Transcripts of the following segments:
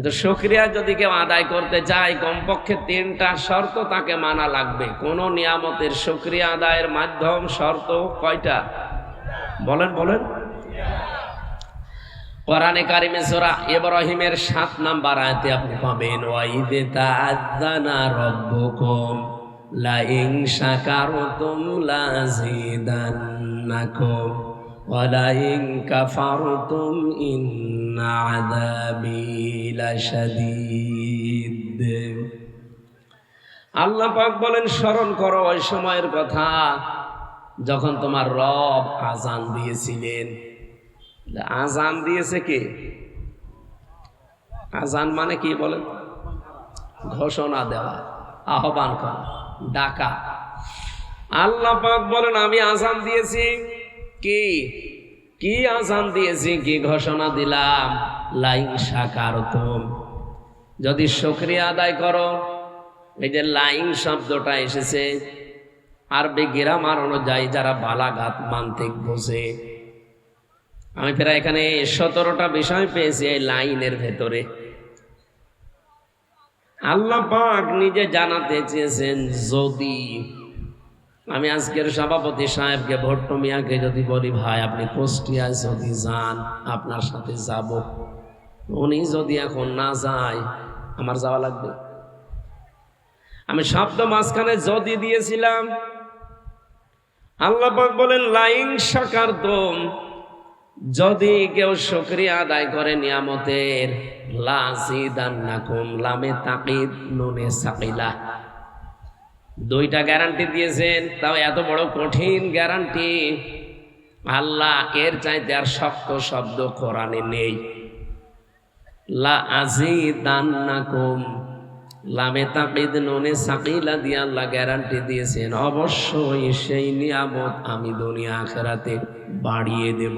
কিন্তু শুকরিয়া যদি কেউ আদায় করতে চায় কমপক্ষে 3টা শর্ত তাকে মানা লাগবে। কোন নিয়ামতের শুকরিয়া আদায়ের মাধ্যম শর্ত কয়টা বলেন বলেন? কোরআনে কারিমে সূরা ইব্রাহিমের 7 নাম্বার আয়াতে আপনি পাবেন ওয়াইদে তাআযানা রাব্বুকুম লা ইন শাকারতুম লাযিদান্নাকুম ওয়া লা ইন কাফারতুম ইন্না আযাবি লাশাদীদ। আল্লাহ পাক বলেন স্মরণ করো ওই সময়ের কথা যখন তোমার রব আযান দিয়েছিলেন। আযান দিয়েছে কে? আযান মানে কি বলেন? ঘোষণা দেওয়া, আহ্বান করা, ডাকা। আল্লাহ পাক বলেন আমি আযান দিয়েছি। কি কি আযান দিয়েছি, কি ঘোষণা দিলাম? লাইন শাকারতুম, যদি শুকরিয়া আদায় করো। এই যে লাইন শব্দটা এসেছে আরবি গ্রামার অনুযায়ী যারা বালাগাত মান্তিক বোঝে, আমি প্রায় এখানে 17টা বিষয় পেয়েছি এই লাইনের ভেতরে। আল্লাহ পাক নিজে জানাতে চেয়েছেন যদি আমি আজকের সভাপতি সাহেবকে ভট্ট মিয়াকে যদি বলি ভাই আপনি কুষ্টিয়ায় যদি যান আপনার সাথে যাব, উনি যদি এখন না যায় আমার যাওয়া লাগবে। আমি শব্দ মাঝখানে যদি দিয়েছিলাম। আল্লাহ পাক বলেন লাইন শাকারতুম, যদি কেউ শুকরিয়া আদায় করে নিয়ামতের, লাযিদান্নাকুম, লামে তাকিদ নুনে সাকিলা, 2টা গ্যারান্টি দিয়েছেন। তাও এত বড় কঠিন গ্যারান্টি আল্লাহ এর চাইতে আর শক্ত শব্দ কোরআনে নেই। লা আযিদান্নাকুম, লামে তাকিদ নুনে সাকিলা দিয়ে আল্লাহ গ্যারান্টি দিয়েছেন অবশ্যই সেই নিয়ামত আমি দুনিয়া আখিরাতে বাড়িয়ে দেব।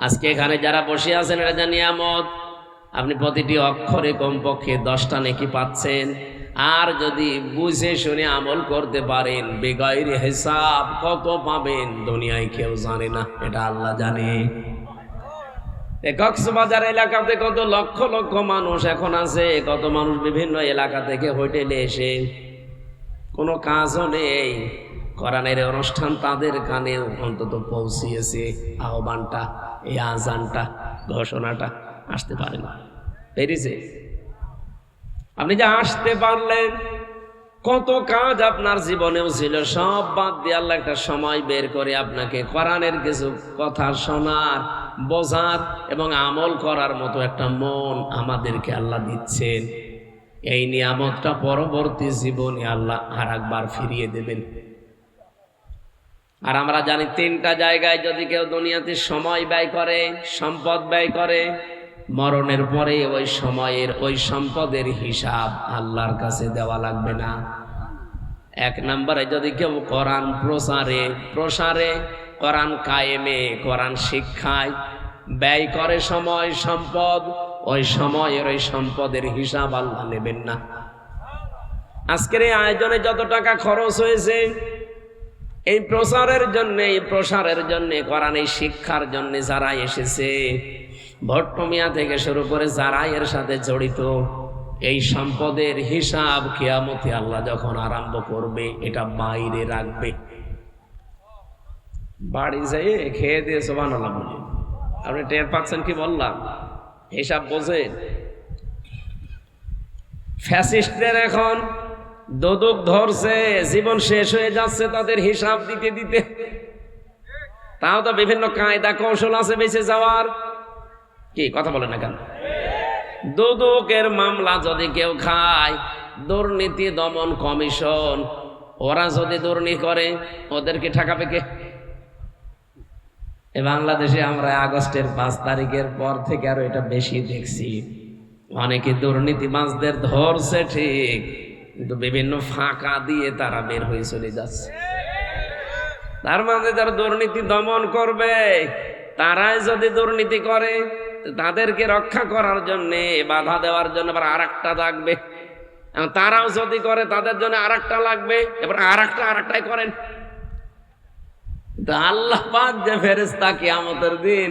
আজকে এখানে যারা বসে আছেন এটা যে নিয়ামত, আপনি প্রতিটি অক্ষরে কমপক্ষে 10টা নেকি পাচ্ছেন। আর যদি বুঝে শুনে আমল করতে পারেন বেগাইরে হিসাব কত পাবেন দুনিয়ায় কেউ জানে না, এটা আল্লাহ জানে। কক্সবাজার এলাকাতে কত লক্ষ লক্ষ মানুষ এখন আছে, কত মানুষ বিভিন্ন এলাকা থেকে হোটেলে এসে কোনো কাজও নেই, কোরআনের অনুষ্ঠান তাদের কানে অন্তত পৌঁছিয়েছে আহ্বানটা, এই আযানটা, ঘোষণাটা। আসতে পারে না পেরেছে। আপনি যে আসতে পারলেন, কত কাজ আপনার জীবনেও ছিল সব বাদ দিয়ে আল্লাহ একটা সময় বের করে আপনাকে কোরআনের কিছু কথা শোনার, বোঝার এবং আমল করার মতো একটা মন আমাদেরকে আল্লাহ দিচ্ছেন। এই নিয়ামতটা পরবর্তী জীবনে আল্লাহ আর একবার ফিরিয়ে দেবেন। আর আমরা জানি 3টা জায়গায় যদি কেউ দুনিয়াতে সময় ব্যয় করে, সম্পদ ব্যয় করে, মরণের পরে ওই সময়ের ওই সম্পদের হিসাব আল্লাহর কাছে দেওয়া লাগবে না। 1 নম্বরে যদি কেউ কোরআন প্রসারে, কোরআন কায়েমে, কোরআন শিক্ষায় ব্যয় করে সময় সম্পদ, ওই সময়ের ওই সম্পদের হিসাব আল্লাহ নেবেন না। আজকের এই আয়োজনে যত টাকা খরচ হয়েছে এই প্রসারের জন্য কোরআন এই শিক্ষার জন্য যারা এসেছে, ভট্ট মিয়া থেকে শুরু করে যারা এর সাথে জড়িত, এই সম্পদের হিসাব কিয়ামতে আল্লাহ যখন আরম্ভ করবে এটা বাইরে রাখবে। বাড়ি যাই খেয়ে দিয়ে সুবহানাল্লাহ বলি। আপনি টের পাচ্ছেন কি বললাম? হিসাব বোঝেন? ফ্যাসিস্টদের এখন দোদক ধরছে, জীবন শেষ হয়ে যাচ্ছে তাদের হিসাব দিতে দিতে। তাও তো বিভিন্ন কায়দা কৌশল আছে বেঁচে যাওয়ার। কি কথা বলে না কেন? দোদকের মামলা যদি কেউ খায়, দুর্নীতি দমন কমিশন ওরা যদি দুর্নীতি করে ওদেরকে ঠেকাবে কে? বাংলাদেশে আমরা আগস্টের 5 তারিখের পর থেকে আরো এটা বেশি দেখছি। অনেকে দুর্নীতিবাজদের ধরছে ঠিক, কিন্তু বিভিন্ন ফাঁকা দিয়ে তারা বের হয়ে চলে যাচ্ছে। তার মানে যারা দুর্নীতি দমন করবে তারাই যদি দুর্নীতি করে, তাদেরকে রক্ষা করার জন্য, বাধা দেওয়ার জন্য আবার আরেকটা লাগবে। তারাও যদি করে তাদের জন্য আরেকটা লাগবে, এবার আরেকটাই করেন। আল্লাহ পাক যে ফেরেশতা কিয়ামতের দিন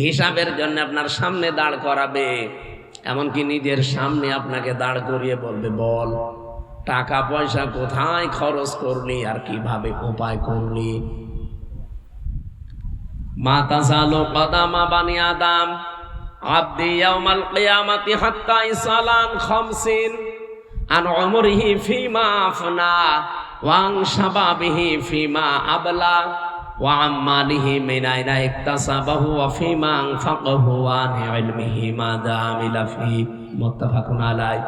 হিসাবের জন্য আপনার সামনে দাঁড় করাবে, এমনকি নিজের সামনে আপনাকে দাঁড় করিয়ে বলবে, বল টাকা পয়সা কোথায় খরচ করলি আর কিভাবে উপায় করলি। মা তাযালু কদামা বানি আদম আবদি ইয়াউমাল কিয়ামাতি হাত্তা ইসালান খামসিন আন উমরিহি ফিমা আফনা ওয়া আন শাবাবিহি ফিমা আবলা ওয়া আম্মালিহি মিন আইনা ইকতাসাবাহু ওয়া ফিমা আনফাকাহু ওয়া আন ইলমিহি মাযা আমিলা ফি। মুত্তাফাকুন আলাইহি।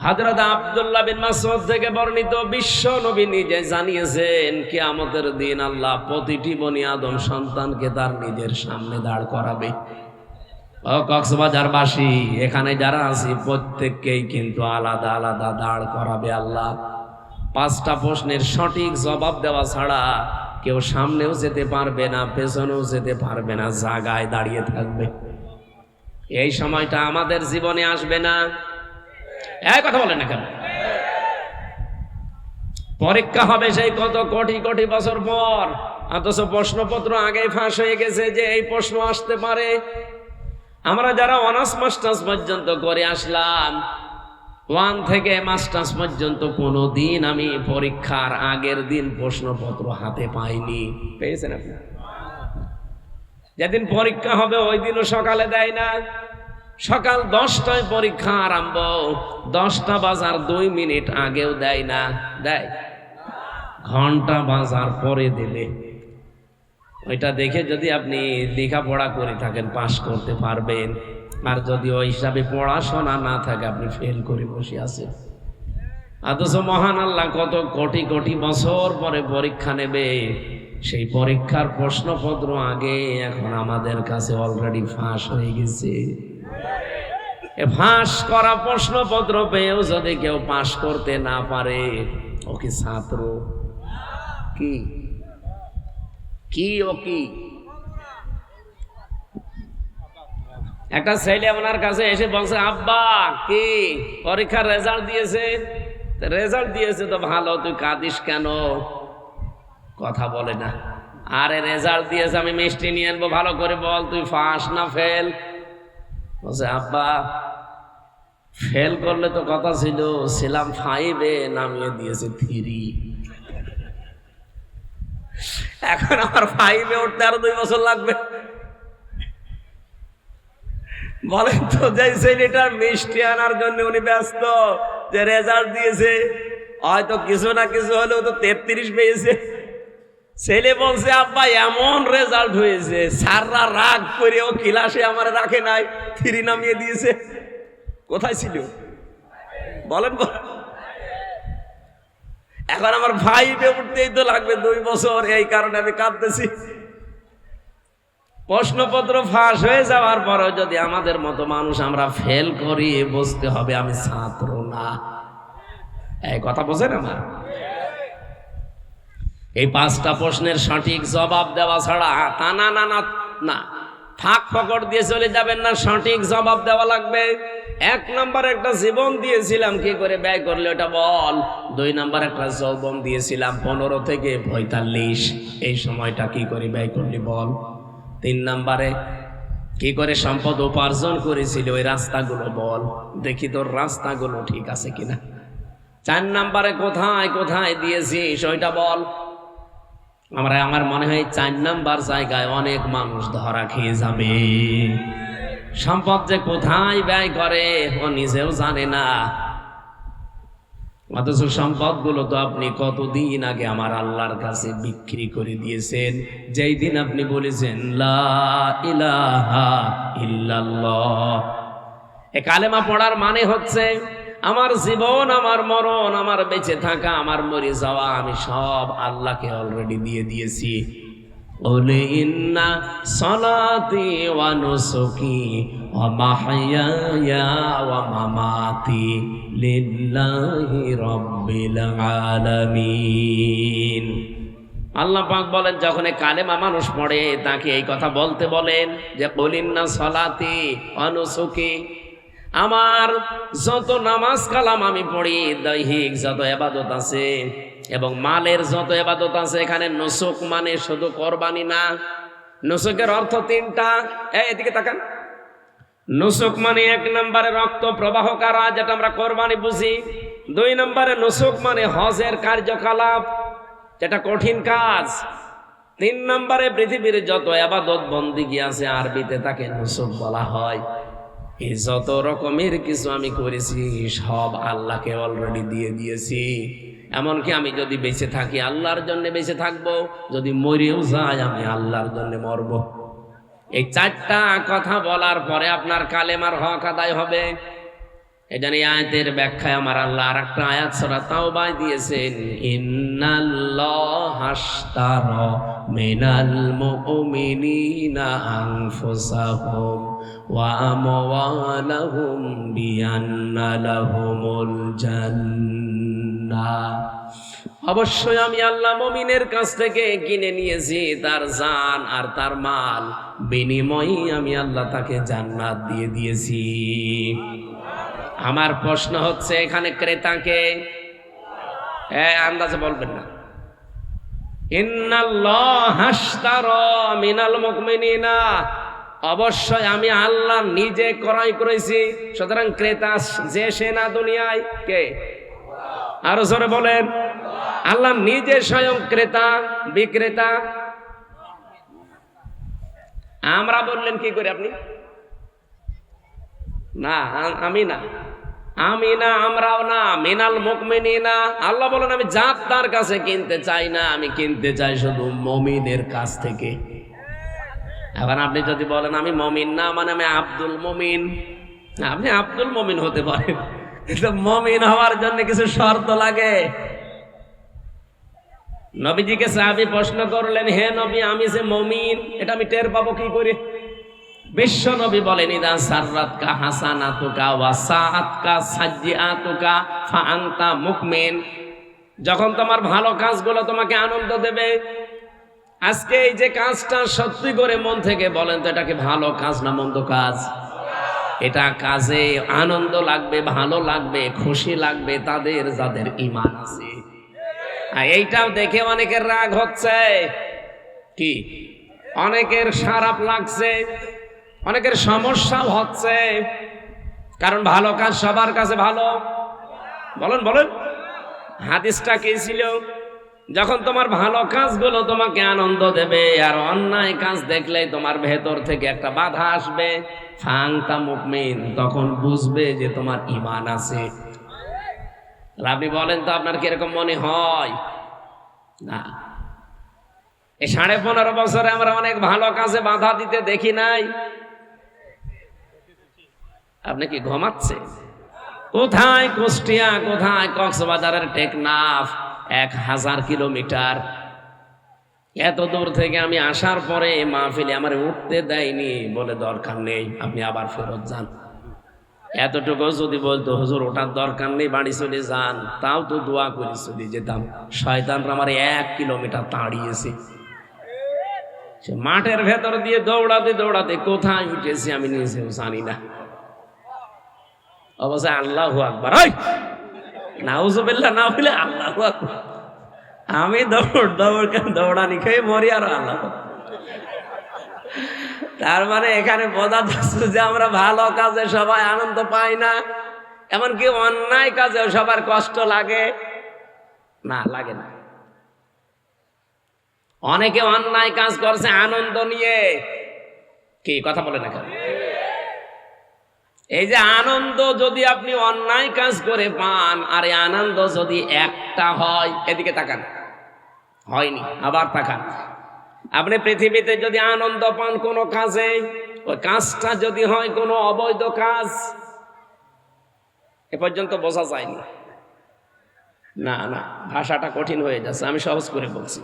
হযরত আব্দুল্লাহ বিন মাসউদ থেকে বর্ণিত, বিশ্ব নবী নিজে জানিয়েছেন কিয়ামতের দিন আল্লাহ প্রতিটি বনি আদম সন্তানকে তার নিজের সামনে দাঁড় করাবে। ও কক্সবাজারবাসী, এখানে যারা আছি প্রত্যেককেই কিন্তু আলাদা আলাদা দাঁড় করাবে আল্লাহ। 5টা প্রশ্নের সঠিক জবাব দেওয়া ছাড়া কেউ সামনেও যেতে পারবে না, পেছনেও যেতে পারবে না, জায়গায় দাঁড়িয়ে থাকবে। এই সময়টা আমাদের জীবনে আসবে না। এই কথা বলেন না কেন? পরীক্ষা হবে সেই কত কোটি কোটি বছর পর, অথচ প্রশ্নপত্র আগেই ফাঁস হয়ে গেছে যে এই প্রশ্ন আসতে পারে। আমরা যারা অনার্স মাস্টার্স পর্যন্ত করে আসলাম, 1 থেকে মাস্টার্স পর্যন্ত কোনোদিন আমি পরীক্ষার আগের দিন প্রশ্নপত্র হাতে পাইনি। পেয়েছেন আপনি? যেদিন পরীক্ষা হবে ওই দিনও সকালে দেয় না, সকাল 10টায় পরীক্ষা আরম্ভ, 10টা বাজার 2 মিনিট আগেও দেয় না। দেয়? ঘন্টা বাজার পরে দেবে। ওইটা দেখে যদি আপনি লেখাপড়া করে থাকেন পাশ করতে পারবেন, আর যদি ওই হিসাবে পড়াশোনা না থাকে আপনি ফেল করে বসে আছেন। অথচ মহান আল্লাহ কত কোটি কোটি বছর পরে পরীক্ষা নেবে, সেই পরীক্ষার প্রশ্নপত্র আগে এখন আমাদের কাছে অলরেডি ফাঁস হয়ে গেছে। ফাঁস করা প্রশ্নপত্র পেয়েও যদি কেউ পাশ করতে না পারে, ও কি ছাত্র? কি কি ও কি? একটা ছেলে আপনার কাছে এসে বলছে, আব্বা কি পরীক্ষার রেজাল্ট দিয়েছে? রেজাল্ট দিয়েছে তো ভালো, তুই কাঁদিস কেন? কথা বলে না। আরে রেজাল্ট দিয়েছে, আমি মিষ্টি নিয়ে আনবো, ভালো করে বল তুই পাস না ফেল। বলছে, আব্বা ফেল করলে তো কথা ছিলাম 5-এ, নামিয়ে দিয়েছে 3। এখন আমার 5-এ উঠতে আরো 2 বছর লাগবে। বলেন তো, যে ছেলেটার মিষ্টি আনার জন্য উনি ব্যস্ত, যে রেজাল্ট দিয়েছে, হয়তো কিছু না কিছু হলেও তো 33 পেয়েছে। ছেলে বলছে, আব্বা এমন রেজাল্ট হয়েছে, স্যাররা রাগ করে ও ক্লাসে আমার রাখে নাই, 3 নামিয়ে দিয়েছে। কোথায় ছিল? বলেন বলেন। এখন আমার 5-এ উঠতেই তো লাগবে 2 বছর, এই কারণে আমি কাঁদতেছি। প্রশ্নপত্র ফাঁস হয়ে যাওয়ার পরেও যদি আমাদের মতো মানুষ আমরা ফেল করি, বুঝতে হবে আমি ছাত্র না। এই কথা বোঝেন আমার? এই 5টা প্রশ্নের সঠিক জবাব দেওয়া ছাড়া তা না না না না, ফাঁক ফকড় দিয়ে চলে যাবেন না, সঠিক জবাব দেওয়া লাগবে। 1 নম্বর একটা জীবন দিয়েছিলাম, কি করে ব্যয় করলে ওটা বল। 2 নম্বর একটা যৌবন দিয়েছিলাম 15 থেকে 45, এই সময়টা কি করে ব্যয় করলি বল। 3 নম্বরে কি করে সম্পদ উপার্জন করেছিল, ওই রাস্তাগুলো বল, দেখি তোর রাস্তাগুলো ঠিক আছে কিনা। 4 নম্বরে কোথায় কোথায় দিয়েছিস ওইটা বল। আমার মনে হয় 4 নাম্বার জায়গায় অনেক মানুষ ধরা খেয়ে যাবে। সম্পদ যে কোথায় ব্যয় করে ও নিজেও জানে না, অথচ সম্পদগুলো তো আপনি কতদিন আগে আমার আল্লাহর কাছে বিক্রি করে দিয়েছেন, যেই দিন আপনি বলেছেন লা ইলাহা ইল্লাল্লাহ। এ কালেমা পড়ার মানে হচ্ছে আমার জীবন, আমার মরণ, আমার বেঁচে থাকা, আমার মরে যাওয়া, আমি সব আল্লাহকে অলরেডি দিয়ে দিয়েছি। ওলে ইন্না সালাতি ওয়া নুসুকি ওয়া মাহইয়ায়া ওয়া মামাতি লিল্লাহি রাব্বিল আলামিন। আল্লাহ পাক বলেন, যখন এই কালেমা মানুষ পড়ে তাকে এই কথা বলতে বলেন যে কুল ইন্না সালাতি ওয়া নুসুকি, আমার যত নামাজ কালাম আমি পড়ি, দৈহিক যত ইবাদত আছে এবং মালের যত ইবাদত আছে, এখানে নুসুক মানে শুধু কোরবানি না, নুসুকের অর্থ তিনটা। এদিকে তাকান। নুসুক মানে 1 নম্বরে রক্ত প্রবাহ করা, যেটা আমরা কোরবানি বুঝি। 2 নম্বরে নুসুক মানে হজের কার্যকলাপ, যেটা কঠিন কাজ। 3 নম্বরে পৃথিবীর যত ইবাদত বন্দেগী আছে আরবিতে তাকে নুসুক বলা হয়। এই যত রকমের কিছু আমি করেছি সব আল্লাহকে অলরেডি দিয়ে দিয়েছি। এমনকি আমি যদি বেঁচে থাকি আল্লাহর জন্য বেঁচে থাকবো, যদি মরেও যাই আমি আল্লাহর জন্য মরব। এই 4টা কথা বলার পরে আপনার কালেমার হক আদায় হবে। এজন্য এই আয়াতের ব্যাখ্যায় আমার আল্লাহ আর একটা আয়াত সূরা তাওবায় দিয়েছেন, ইন্নাল্লাহা আশতারা মিনাল মুমিনিনা আনফুসাহুম ওয়া আমওয়ালাহুম বিআন্না লাহুমুল জান্নাহ। অবশ্যই আমি আল্লাহ মুমিনের কাছ থেকে কিনে নিয়েছি তার জান আর তার মাল, বিনিময়ে আমি আল্লাহ তাকে জান্নাত দিয়ে দিয়েছি। আমার প্রশ্ন হচ্ছে এখানে ক্রেতাকে আন্দাজে বলবেন না। ইন্নাল্লাহা আশতারা মিনাল মুমিনিনা, অবশ্যই আমি আল্লাহ নিজে ক্রয় করেছি। সুতরাং ক্রেতা যে সে না দুনিয়ায় কে? আরো জোরে বলেন। আল্লাহ নিজে স্বয়ং ক্রেতা বিক্রেতা। আমরা বললেন কি করে আপনি? না আমি না আমরাও না, মিনাল মুমিনিনা। আল্লাহ বলেন আমি জাত তার কাছে কিনতে চাই না, আমি কিনতে চাই শুধু মুমিনের কাছ থেকে। এখন আপনি যদি বলেন আমি মুমিন না মানে আমি আব্দুল মুমিন, আপনি আব্দুল মুমিন হতে পারেন, কিন্তু মুমিন হওয়ার জন্য কিছু শর্ত লাগে। নবীজিকে সাহাবী প্রশ্ন করলেন, হে নবী আমি যে মুমিন এটা আমি টের পাবো কি করে? বিশ্ব নবী বলেন, ইদা সাররাতকা হাসানাতুকা ওয়া সাআতকা সাজ্জিআতুকা ফা আনতা মুমিন। যখন তোমার ভালো কাজগুলো তোমাকে আনন্দ দেবে। আজকে এই যে কাজটা সত্যি করে মন থেকে বলেন তো, এটা কি ভালো কাজ না মন্দ কাজ? এটা কাজে আনন্দ লাগবে, ভালো লাগবে, খুশি লাগবে তাদের যাদের ঈমান আছে। আর এইটাও দেখে অনেকের রাগ হচ্ছে, কি অনেকের খারাপ লাগছে, অনেকের সমস্যাও হচ্ছে। কারণ ভালো কাজ সবার কাছে ভালো। বলেন বলেন, হাদিসটা কি ছিল? যখন তোমার ভালো কাজগুলো তোমাকে আনন্দ দেবে আর অন্যায় কাজ দেখলে তোমার ভেতর থেকে একটা বাধা আসবে, ফাংতা মুমিন, তখন বুঝবে যে তোমার ঈমান আছে। আপনি বলেন তো আপনার কিরকম মনে হয়? না, এই 15.5 বছরে আমরা অনেক ভালো কাজে বাধা দিতে দেখি নাই। আপনি কি ঘুমাচ্ছে? কোথায় কুষ্টিয়া, কোথায় কক্সবাজারের টেকনাফ, 1000 কিলোমিটার। এত দূর থেকে আমি আসার পরে মাহফিলে আমার উঠতে দেয়নি, বলে দরকার নেই, আপনি আবার ফেরত যান। এতটুকু যদি বলতো হুজুর ওঠার দরকার নেই বাড়ি চলে যান, তাও তো দোয়া করে চলে যেতাম। শয়তানরা আমার 1 কিলোমিটার তাড়িয়েছে। সে মাঠের ভেতর দিয়ে দৌড়াতে দৌড়াতে কোথায় উঠেছি আমি নিজেও জানি না। অবশ্যই আল্লাহু আকবার, নাউজুবিল্লাহ না বলে আল্লাহু আকবার। আমি দৌড়ানি খেয়ে মরি আর আল্লাহ। তার মানে এখানে বোঝা যাচ্ছে যে আমরা ভালো কাজে সবাই আনন্দ পাই না, এমনকি অন্যায় কাজেও সবার কষ্ট লাগে না, লাগে না। অনেকে অন্যায় কাজ করছে আনন্দ নিয়ে। কি কথা বলে না কেন? এই যে আনন্দ যদি আপনি অন্যায় কাজ করে পান, আর এই আনন্দ যদি একটা হয়, এদিকে তাকান, হয়নি, আবার তাকান। আপনি পৃথিবীতে যদি আনন্দ পান কোনো কাজে, ওই কাজটা যদি হয় কোনো অবৈধ কাজ, এ পর্যন্ত বোঝা যায়নি। না না, ভাষাটা কঠিন হয়ে যাচ্ছে, আমি সহজ করে বলছি।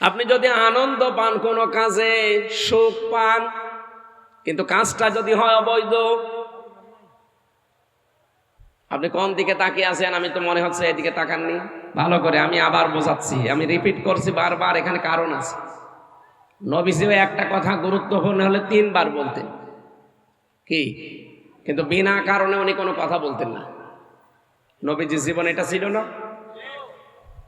আপনি যদি আনন্দ পান কোনো কাজে, সুখ পান, কিন্তু কাজটা যদি হয় অবৈধ, আপনি কোন দিকে তাকিয়ে আছেন? আমি তো মনে হচ্ছে এদিকে তাকাননি। ভালো করে আমি আবার বোঝাচ্ছি, আমি রিপিট করছি বারবার, এখানে কারণ আছে। নবীজিও একটা কথা গুরুত্বপূর্ণ হলে 3 বার বলতেন, কি, কিন্তু বিনা কারণে উনি কোনো কথা বলতেন না। নবীজির জীবন এটা ছিল না।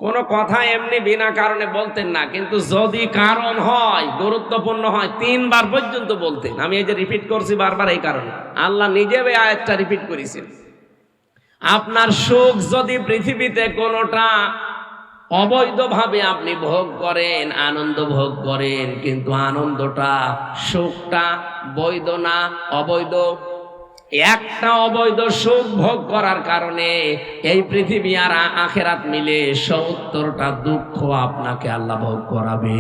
কোনো কথা এমনি বিনা কারণে বলতেন না, কিন্তু যদি কারণ হয়, গুরুত্বপূর্ণ হয়, 3 বার পর্যন্ত বলতেন। আমি এই যে রিপিট করছি বারবার এই কারণে, আল্লাহ নিজে এই আয়াতটা রিপিট করেছেন। আপনার সুখ যদি পৃথিবীতে কোনোটা অবৈধভাবে আপনি ভোগ করেন, আনন্দ ভোগ করেন, কিন্তু আনন্দটা, সুখটা বৈধ না অবৈধ, একটা অবৈধ সুখ ভোগ করার কারণে এই পৃথিবী আর আখেরাত মিলে 70টা দুঃখ আপনাকে আল্লাহ ভোগ করাবে।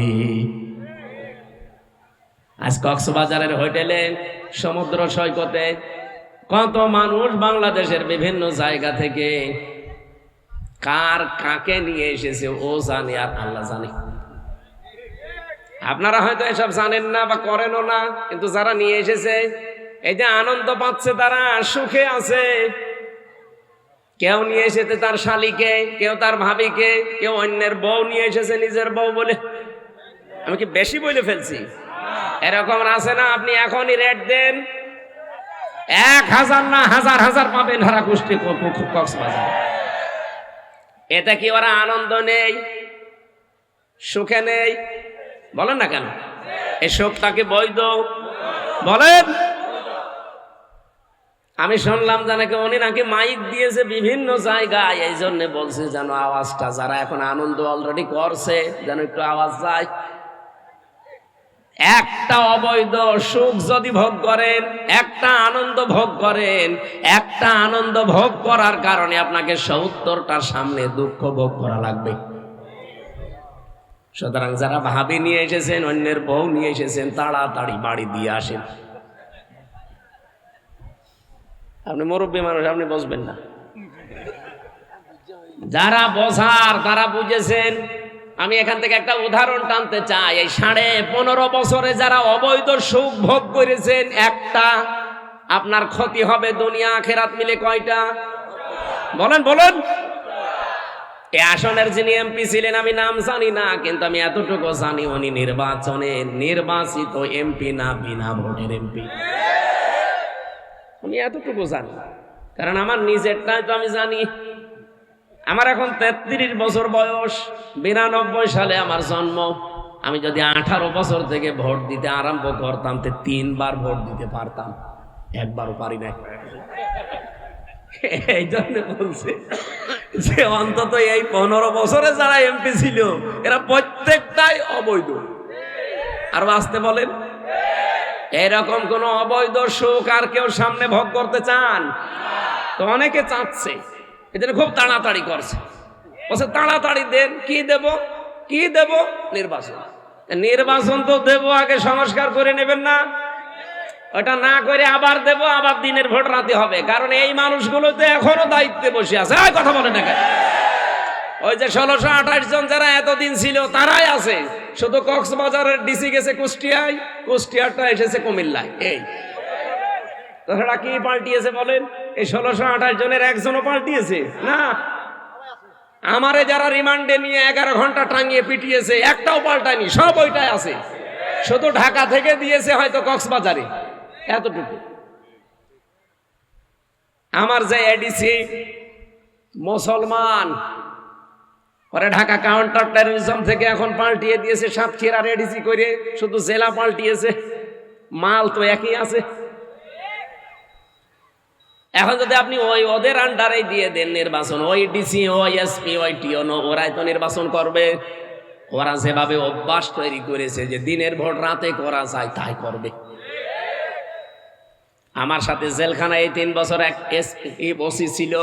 আজ কক্সবাজারের হোটেলে, সমুদ্র সৈকতে কত মানুষ বাংলাদেশের বিভিন্ন জায়গা থেকে কার কাকে নিয়ে এসেছে ও জানে আর আল্লাহ জানে। আপনারা হয়তো এসব জানেন না বা করেনও না, কিন্তু যারা নিয়ে এসেছে, এই যে আনন্দ পাচ্ছে, তারা সুখে আছে। কেউ নিয়ে এসেছে তার শালীকে, কেউ তার ভাবিকে, কেউ অন্যের বউ নিয়ে এসেছে নিজের বউ বলে। আমি কি বেশি বলে ফেলছি? এরকম আছে না? আপনি এখনই রেট দেন, 1000 না হাজার হাজার পাবেন হারা কুষ্টি কক্সবাজার। এতে কি ওরা আনন্দ নেই, সুখে নেই? বলেন না কেন? এই সুখটাকে বৈধ বলেন? আমি শুনলাম যে নাকি উনি নাকি মাইক দিয়েছে বিভিন্ন জায়গায়, এই জন্য বলছে যেন আওয়াজটা, যারা এখন আনন্দ অলরেডি করছে, যেন একটু আওয়াজ যায়। একটা অবৈধ সুখ যদি ভোগ করেন, একটা আনন্দ ভোগ করেন, একটা আনন্দ ভোগ করার কারণে আপনাকে 70টার সামনে দুঃখ ভোগ করা লাগবে। সুতরাং যারা ভাবি নিয়ে এসেছেন, অন্যের বউ নিয়ে এসেছেন, তাড়াতাড়ি বাড়ি দিয়ে আসেন। আপনি মুরব্বী মানুষ, আপনি বসবেন না। যারা বোঝার তারা বুঝেছেন। আমি এখান থেকে একটা উদাহরণ টানতে চাই। এই 15.5 বছরে যারা অবৈধ সুখ ভোগ করেছেন, একটা আপনার ক্ষতি হবে দুনিয়া আখেরাত মিলে কয়টা? বলেন বলেন। এই আসনের যিনি এমপি ছিলেন, আমি নাম জানি না, কিন্তু আমি এতটুকু জানি উনি নির্বাচনে নির্বাচিত এমপি না, বিনা ভোটের এমপি। আমি এতটুকু জানি, কারণ আমার নিজেরটাই তো আমি জানি। আমার এখন 33 বছর বয়স, 92 সালে আমার জন্ম। আমি যদি 18 বছর থেকে ভোট দিতে আরম্ভ করতাম, 3 বার ভোট দিতে পারতাম, একবারও পারি না। এই জন্য বলছে যে অন্তত এই 15 বছরে যারা এমপি ছিল, এরা প্রত্যেকটাই অবৈধ। আর আসতে বলেন, এরকম কোন অবৈধ সুখ আর কেউ সামনে ভোগ করতে চান? তো অনেকে চাচ্ছে, এদের খুব তাড়াতাড়ি করছে, বলছে তাড়াতাড়ি দেন। কি দেব? কি দেব? নির্বাচন। নির্বাচন তো দেব, আগে সংস্কার করে নেবেন না? ওটা না করে আবার দেব, আবার দিনের ভোট রাতে হবে। কারণ এই মানুষগুলো তো এখনো দায়িত্বে বসে আছে। কথা বলে না কেন? ওই যে 1628 জন যারা এতদিন ছিল, তারাই আছে। শুধু কক্সবাজারের ডিসি গেছে কুষ্টিয়ায়, কুষ্টিয়ারটা এসেছে কুমিল্লায়। এই তাছাড়া কি পাল্টিয়েছে বলেন? এই 1628 জনের একজনও পাল্টিয়েছে না। আমারে যারা রিমান্ডে নিয়ে 11 ঘন্টা টাঙিয়ে পিটিয়েছে, একটাও পাল্টায়নি, সব ওইটাই আছে। শুধু ঢাকা থেকে দিয়েছে হয়তো কক্সবাজারে, এতটুকু। আমার যে এডিসি মুসলমান, পরে ঢাকা কাউন্টার টেরোরিজম থেকে এখন পাল্টিয়ে দিয়েছে সাতক্ষীরার এডিসি করে, শুধু জেলা পাল্টিয়েছে, মাল তো একই আছে। এখন যদি আপনি ওই ওদের আন্ডারে দিয়ে দেন নির্বাচন, ওই ডিসি, ওই এসপি, ওই টিওনো, ওরাই তো নির্বাচন করবে। ওরা যেভাবে অভ্যাস তৈরি করেছে যে দিনের ভোট রাতে করা যায়, তাই করবে। আমার সাথে জেলখানায় এই 3 বছর এক এসপি ওসি ছিল,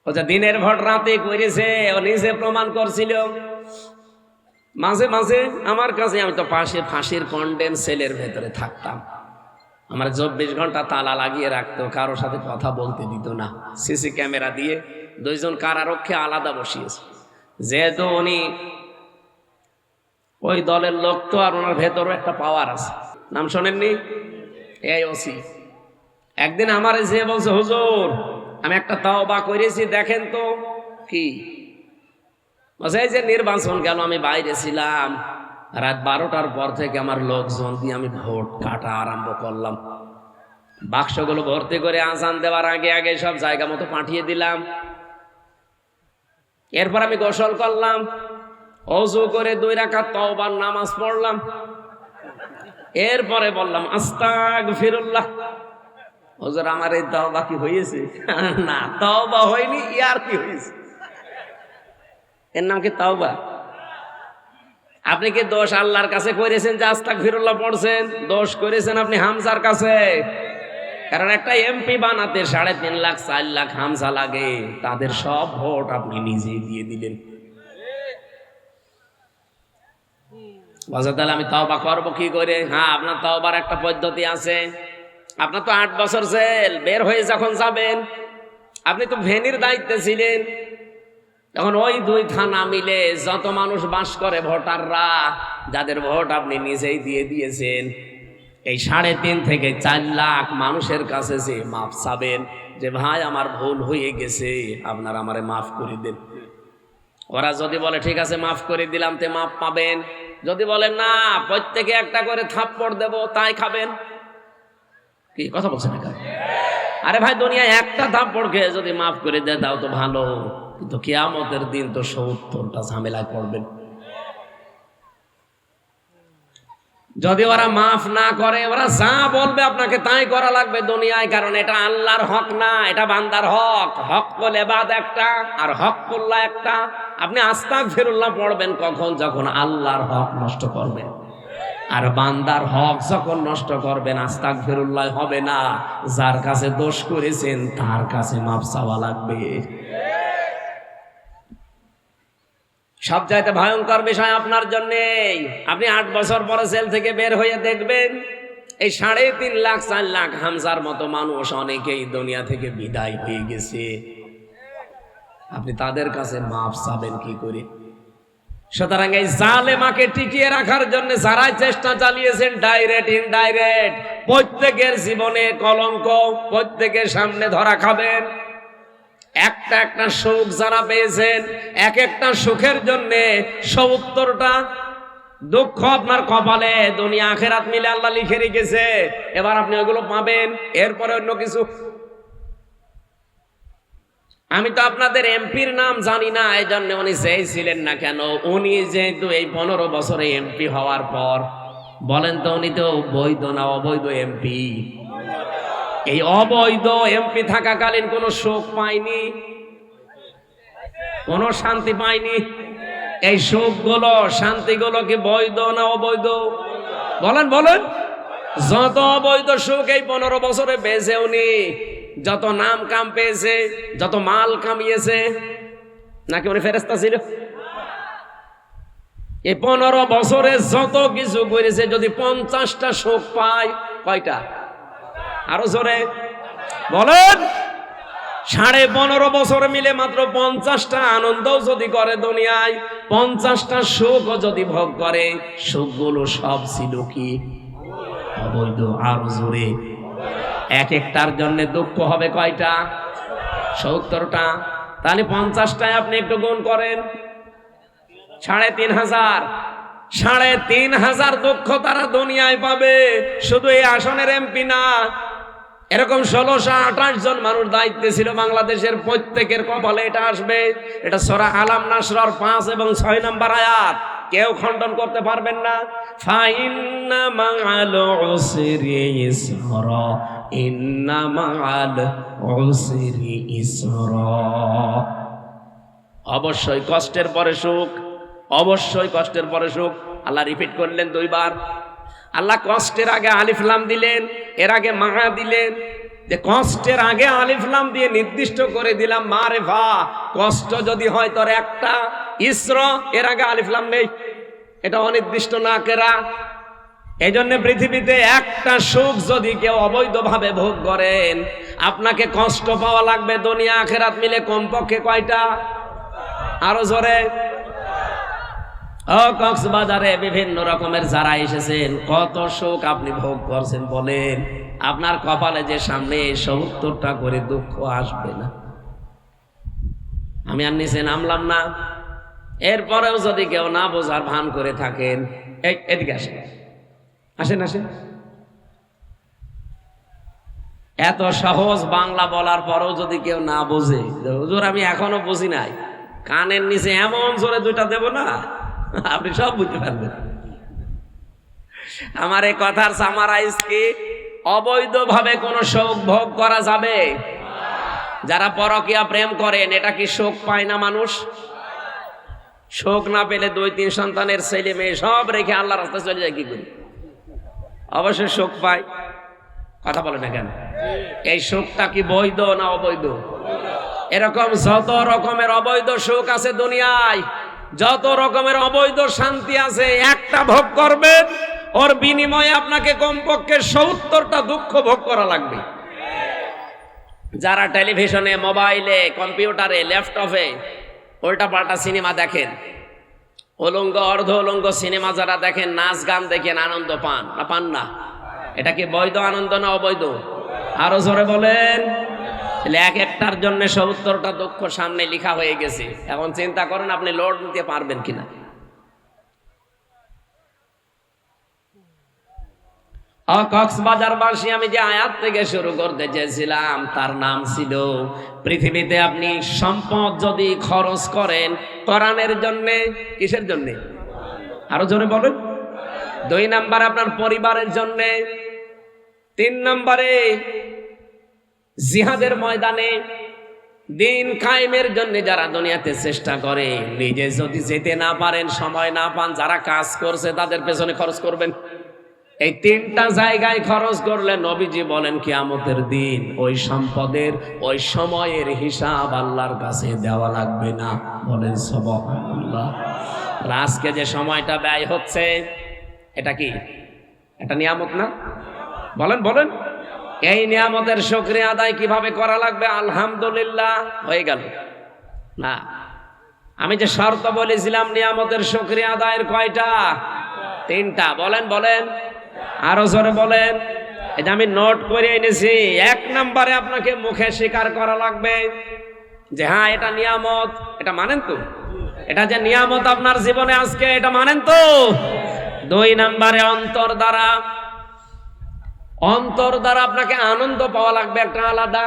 ও যে দিনের ভোট রাতে করেছে, ও নিজে প্রমাণ করছিল। মাঝে মাঝে আমার কাছে, আমি তো পাশে ফাঁসির কন্ডেম সেলের ভেতরে থাকতাম, আমার 24 ঘন্টা তালা লাগিয়ে রাখতো, কারোর সাথে কথা বলতে দিত না। সিসি ক্যামেরা দিয়ে 2 জন কারারক্ষী আলাদা বসিয়েছে। যেহেতু উনি ওই দলের লোক, তো আর ওনার ভেতরও একটা পাওয়ার আছে। নাম শোনেননি? এই ওসি একদিন আমারে যে বলছে, হুজুর আমি একটা তাওবা করেছি, দেখেন তো। কি বলছে? এই যে নির্বাচন গেল, আমি বাইরে ছিলাম, রাত 12টার পর থেকে আমার লোকজন দিয়ে আমি ভোট কাটা আরম্ভ করলাম। বাক্সগুলো ভর্তি করে আজান দেওয়ার আগে আগে সব জায়গা মতো পাঠিয়ে দিলাম। এরপর আমি গোসল করলাম, ওযু করে 2 রাকাত তওবার নামাজ পড়লাম। এরপরে বললাম আস্তাগফিরুল্লাহ। হুজুর আমার এই তওবা কি হয়েছে? না, তওবা হয়নি, ইয়ার কি হয়েছে? এর নাম কি তওবা? আপনি কি দোষ আল্লাহর কাছে করেছেন যে আস্তাগফিরুল্লাহ পড়ছেন? দোষ করেছেন আপনি হামজার কাছে। কারণ একটা এমপি বানাতে 3.5 লাখ 4 লাখ হামজা লাগে, তাদের সব ভোট আপনি নিজেই দিয়ে দিলেন। তাহলে আমি তওবা করবো কি করে? হ্যাঁ, আপনার তওবার একটা পদ্ধতি আছে। আপনার তো 8 বছর জেল, বের হয়ে যখন যাবেন, আপনি তো ভেনির দায়িত্বে ছিলেন, তখন ওই 2 থানা মিলে যত মানুষ বাস করে ভোটাররা, যাদের ভোট আপনি নিজেই দিয়ে দিয়েছেন, এই 3.5 থেকে 4 লাখ মানুষের কাছে যে মাফ চাবেন যে ভাই আমার ভুল হয়ে গেছে, আপনারা আমারে মাফ করে দেন। ওরা যদি বলে ঠিক আছে মাফ করে দিলাম, তে মাফ পাবেন। যদি বলেন না প্রত্যেকে একটা করে থাপ্পড় দেব, তাই খাবেন। কি কথা বলছেন? আরে ভাই, দুনিয়ায় একটা থাপ্পড় খেয়ে যদি মাফ করে দেয় দাও তো ভালো, কিন্তু কিয়ামতের দিন তো 70টা ঝামেলায় পড়বেন। যদি ওরা মাফ না করে, ওরা যা বলবে আপনাকে তাই করা লাগবে দুনিয়ায়। কারণ এটা আল্লাহর হক না, এটা বান্দার হক। হকুল ইবাদ একটা আর হকুল্লাহ একটা। আপনি আস্তাগফিরুল্লাহ পড়বেন কখন? যখন আল্লাহর হক নষ্ট করবেন। আর বান্দার হক যখন নষ্ট করবেন, আস্তাগফিরুল্লাহ হবে না। যার কাছে দোষ করেছেন তার কাছে মাফ চাওয়া লাগবে। সবচাইতে ভয়ঙ্কর বিষয় আপনার জন্যে, আপনি 8 বছর পরে জেল থেকে বের হয়ে দেখবেন এই 3.5 লাখ 4 লাখ হামজার মতো মানুষ অনেকেই দুনিয়া থেকে বিদায় হয়ে গেছে। আপনি তাদের কাছে মাফ চাবেন কি করে? সুতরাং এই জালেমাকে টিকিয়ে রাখার জন্য যারা চেষ্টা চালিয়েছেন, ডাইরেক্ট ইনডাইরেক্ট, প্রত্যেকের জীবনে কলঙ্ক, প্রত্যেকের সামনে ধরা খাবেন। একটা একটা সুখ যারা পেয়েছেন, এক একটা সুখের জন্য 70টা দুঃখ আপনার কপালে দুনিয়া আখেরাত মিলে আল্লাহ লিখে রেখেছে। এবার আপনি ওইগুলো পাবেন, এরপরে অন্য কিছু। আমি তো আপনাদের এমপির নাম জানি না, এই জন্য উনি চেয়েছিলেন না কেন। উনি যেহেতু এই 15 বছরে এমপি হওয়ার পর, বলেন তো উনি তো বৈধ না অবৈধ এমপি? এই অবৈধ এমপি থাকাকালীন কোনো সুখ পায়নি, কোনো শান্তি পায়নি। এই সুখগুলো শান্তিগুলো কি বৈধ না অবৈধ? বলেন বলেন। যত অবৈধ সুখ এই 15 বছরে পেয়েছে উনি, যত নাম কাম পেয়েছে, যত মাল কামিয়েছে, নাকি উনি ফেরেশতা ছিল? এই 15 বছরে যত কিছু করেছে, যদি 50টা সুখ পায়, কয়টা? আরো জোরে বলেন। 15.5 বছর মিলে মাত্র 50টা আনন্দও যদি করে দুনিয়ায়, 50টা সুখও যদি ভোগ করে, সুখগুলো সব ছিল কি অবৈধ? আরো জোরে। এক একটার জন্য দুঃখ হবে কয়টা? 70টা। তাহলে 50টায় আপনি একটু গুণ করেন, 3,500। 3,500 দুঃখ তারা দুনিয়ায় পাবে। শুধু এই আসনের এমপি না, এরকম 1628 জন মানুষ দায়িত্বে ছিল বাংলাদেশের, প্রত্যেকের কপালে এটা আসবে। এটা সূরা আলাম নাসর 5 এবং 6 নম্বর আয়াত, কেউ খণ্ডন করতে পারবেন না। ফাইন্না মা'আল উসরি ইসরা, ইন্না মা'আল উসরি ইসরা। অবশ্যই কষ্টের পরে সুখ, অবশ্যই কষ্টের পরে সুখ। আল্লাহ রিপিট করলেন 2 বার। আল্লাহ কষ্টের আগে আলিফ লাম দিলেন, এর আগে মা দিলেন। যে কষ্টের আগে আলিফ লাম দিয়ে নির্দিষ্ট করে দিলাম মারেফা। কষ্ট যদি হয় তোর একটা, ইসরা এর আগে আলিফ লাম নেই, এটা অনির্দিষ্ট না কেরা। এই জন্য পৃথিবীতে একটা সুখ যদি কেউ অবৈধভাবে ভোগ করেন, আপনাকে কষ্ট পাওয়া লাগবে দুনিয়া আখেরাত মিলে কমপক্ষে কয়টা? আরো জোরে। কক্সবাজারে বিভিন্ন রকমের যারা এসেছেন, কত সুখ আপনি ভোগ করছেন বলেন। আপনার কপালে যে সামনে 70টা করে দুঃখ আসবে না? আমি আর নিচে নামলাম না। এরপরেও যদি কেউ না বোঝার ভান করে থাকেন, এদিকে আসেন, আসেন আসেন। এত সহজ বাংলা বলার পরেও যদি কেউ না বোঝে, হুজুর আমি এখনো বুঝি নাই, কানের নিচে এমন জোরে দুইটা দেব না, আপনি সব বুঝতে পারবেন। আমার এই কথার সামারাইজ কি, অবৈধভাবে কোনো শোক ভোগ করা যাবে? যারা পরকীয়া প্রেম করেন, এটা কি শোক পায় না মানুষ? শোক না পেলে 2-3 সন্তানের ছেলে মেয়ে সব রেখে আল্লাহর রাস্তায় চলে যায় কি করে? অবশ্যই শোক পায়। কথা বলে না কেন? এই শোকটা কি বৈধ না অবৈধ? এরকম যত রকমের অবৈধ সুখ আছে দুনিয়ায়, যত রকমের অবৈধ শান্তি আছে, একটা ভোগ করবেন, ওর বিনিময়ে আপনাকে কমপক্ষে 70টা দুঃখ ভোগ করা লাগবে। যারা টেলিভিশনে, মোবাইলে, কম্পিউটারে, ল্যাপটপে উল্টা পাল্টা সিনেমা দেখেন, উলঙ্গ অর্ধ উলঙ্গ সিনেমা যারা দেখেন, নাচ গান দেখেন, আনন্দ পান না পান না? এটা কি বৈধ আনন্দ না অবৈধ? আরো জোরে বলেন। এক একটার জন্য 70টা দুঃখ সামনে লেখা হয়ে গেছে। এখন চিন্তা করেন আপনি লোড নিতে পারবেন কিনা। কক্সবাজারবাসী, আমি যে আয়াত থেকে শুরু করতে চেয়েছিলাম তার নাম ছিল, পৃথিবীতে আপনি সম্পদ যদি খরচ করেন কোরআনের জন্য, কিসের জন্য? আরো জোরে বলেন। 2 নম্বরে আপনার পরিবারের জন্য, 3 নম্বরে জিহাদের ময়দানে দিন কায়েমের জন্য যারা দুনিয়াতে চেষ্টা করে, নিজে যদি যেতে না পারেন, সময় না পান, যারা কাজ করছে তাদের পেছনে খরচ করবেন। এই 3টা জায়গায় খরচ করলে নবীজি বলেন কিয়ামতের দিন ওই সম্পদের, ওই সময়ের হিসাব আল্লাহর কাছে দেওয়া লাগবে না। বলেন সুবহানাল্লাহ। আজকে যে সময়টা ব্যয় হচ্ছে, এটা কি এটা নিয়ামত না? বলেন বলেন। এই নিয়ামতের শুকরিয়া আদায় কিভাবে করা লাগবে? আলহামদুলিল্লাহ হয়ে গেল না। আমি যে শর্ত বলেছিলাম নিয়ামতের শুকরিয়া আদায়ের কয়টা? 3টা। বলেন বলেন, আরো জোরে বলেন। এটা আমি নোট করে এনেছি। 1 নম্বরে আপনাকে মুখে স্বীকার করা লাগবে যে হ্যাঁ এটা নিয়ামত, এটা মানেন তো? এটা যে নিয়ামত আপনার জীবনে আজকে, এটা মানেন তো? 2 নম্বরে অন্তর দ্বারা আপনাকে আনন্দ পাওয়া লাগবে একটা আলাদা।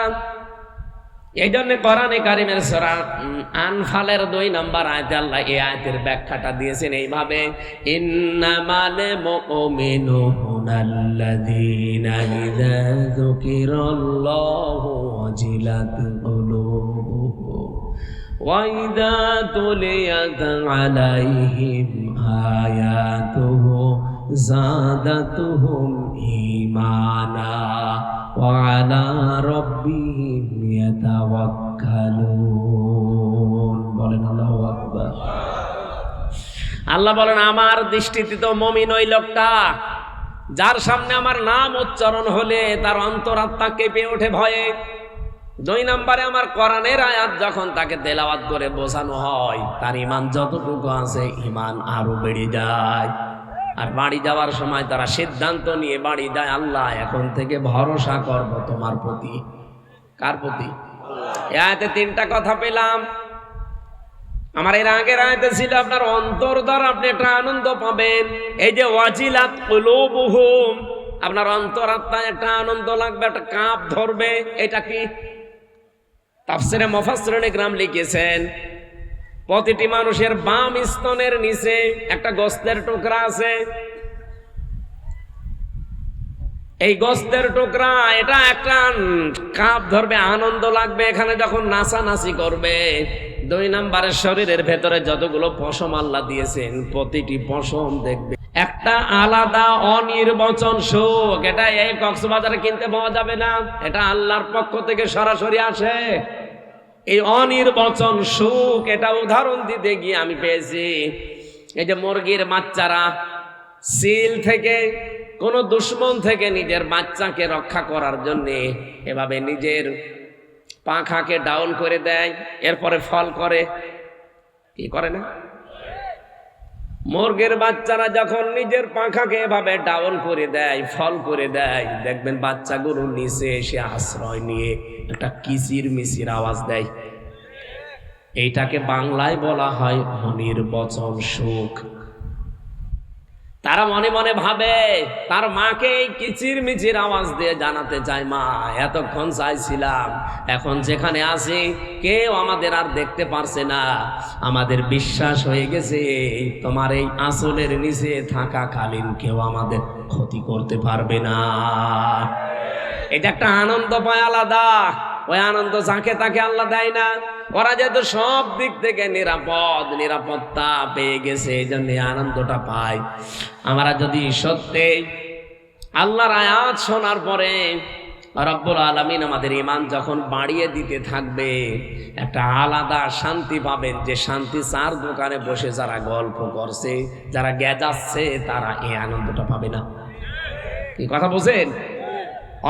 এই জন্য কোরআনে কারিমের সূরা আনফালের 2 নম্বর আয়াতে আল্লাহ এই আয়াতের ব্যাখ্যাটা দিয়েছেন এইভাবে, ইন্নামাল মুমিনুনা আল্লাযীনা ইযা যুকিরাল্লাহু ওয়াজিলাত কুলুবুহুম ওয়া ইযা তুলিয়াত আলাইহিম আয়াতুহু যাদাতুহুম ঈমানা ওয়া আলা রাব্বিহিম ইয়াতাওয়াক্কালুন। বলেন আল্লাহু আকবার। আল্লাহ বলেন আমার দৃষ্টিতে তো মুমিন ওই লোকটা যার সামনে আমার নাম উচ্চারণ হলে তার অন্তরাত্মা কেঁপে ওঠে ভয়ে। 2 নম্বরে আমার কোরআনের আয়াত যখন তাকে তেলাওয়াত করে বোঝানো হয়, তার ঈমান যতটুকু আছে ঈমান আরো বেড়ে যায়। আর বাড়ি যাওয়ার সময় তারা সিদ্ধান্ত নিয়ে বাড়ি যায়, আল্লাহ এখন থেকে ভরসা করব তোমার প্রতি। কার প্রতি? এই আয়াতে 3টা কথা পেলাম। আমার এর আগের আয়াতে ছিল আপনার অন্তর দ্বারা আপনি একটা আনন্দ পাবেন। এই যে ওয়াজিলাত কুলুবুহুম, আপনার অন্তরাত্মায় একটা আনন্দ লাগবে, একটা কাঁপ ধরবে। এটা কি? তাফসিরে মুফাসসিরিন ইকরাম লিখেছেন প্রতিটি মানুষের বাম স্তনের নিচে একটা গোস্তের টুকরা আছে। এই গোস্তের টুকরা, এটা একটা কাঁপ ধরবে, আনন্দ লাগবে এখানে যখন নাচানাচি করবে। 2 নম্বরের শরীরের ভেতরে যতগুলো পশম আল্লাহ দিয়েছেন, প্রতিটি পশম দেখবে একটা আলাদা অনির্বচন সুখ। এটা এই কক্সবাজারে কিনতে পাওয়া যাবে না, এটা আল্লাহর পক্ষ থেকে সরাসরি আসে। এই অনির্বচন সুখ, এটা উদাহরণ দিতে গিয়ে আমি পেয়েছি। এই যে মুরগির বাচ্চারা সিল থেকে, কোন দুশ্মন থেকে নিজের বাচ্চাকে রক্ষা করার জন্যে এভাবে নিজের পাখাকে ডাউন করে দেয়, এরপরে ফল করে। কি করে না? মুরগির বাচ্চারা যখন নিজের পাখাকে এভাবে ডাউন করে দেয়, ফল করে দেয়, দেখবেন বাচ্চাগুলো নিচে এসে আশ্রয় নিয়ে একটা কিচির মিচির আওয়াজ দেয়। এইটাকে বাংলায় বলা হয় অনির্বচন সুখ। তারা মনে মনে ভাবে, তার মাকে এই কিচির মিচির আওয়াজ দিয়ে জানাতে চায়, মা এতক্ষণ চাইছিলাম, এখন যেখানে আছি কেউ আমাদের আর দেখতে পারছে না, আমাদের বিশ্বাস হয়ে গেছে তোমার এই আঁচলের নিচে থাকাকালীন কেউ আমাদের ক্ষতি করতে পারবে না। এটা একটা আনন্দ পায় আলাদা, ওই আনন্দ যাকে তাকে আল্লাহ দেয় না। ওরা যেহেতু সব দিক থেকে নিরাপত্তা পেয়ে গেছে, এই জন্য আনন্দটা পায়। আমরা যদি সত্যি আল্লাহর আয়াত শোনার পরে রব্বুল আলামিন আমাদের ঈমান যখন বাড়িয়ে দিতে থাকবে, একটা আলাদা শান্তি পাবেন, যে শান্তি চার দোকানে বসে যারা গল্প করছে, যারা গেজাচ্ছে, তারা এই আনন্দটা পাবে না। কি কথা বলছেন?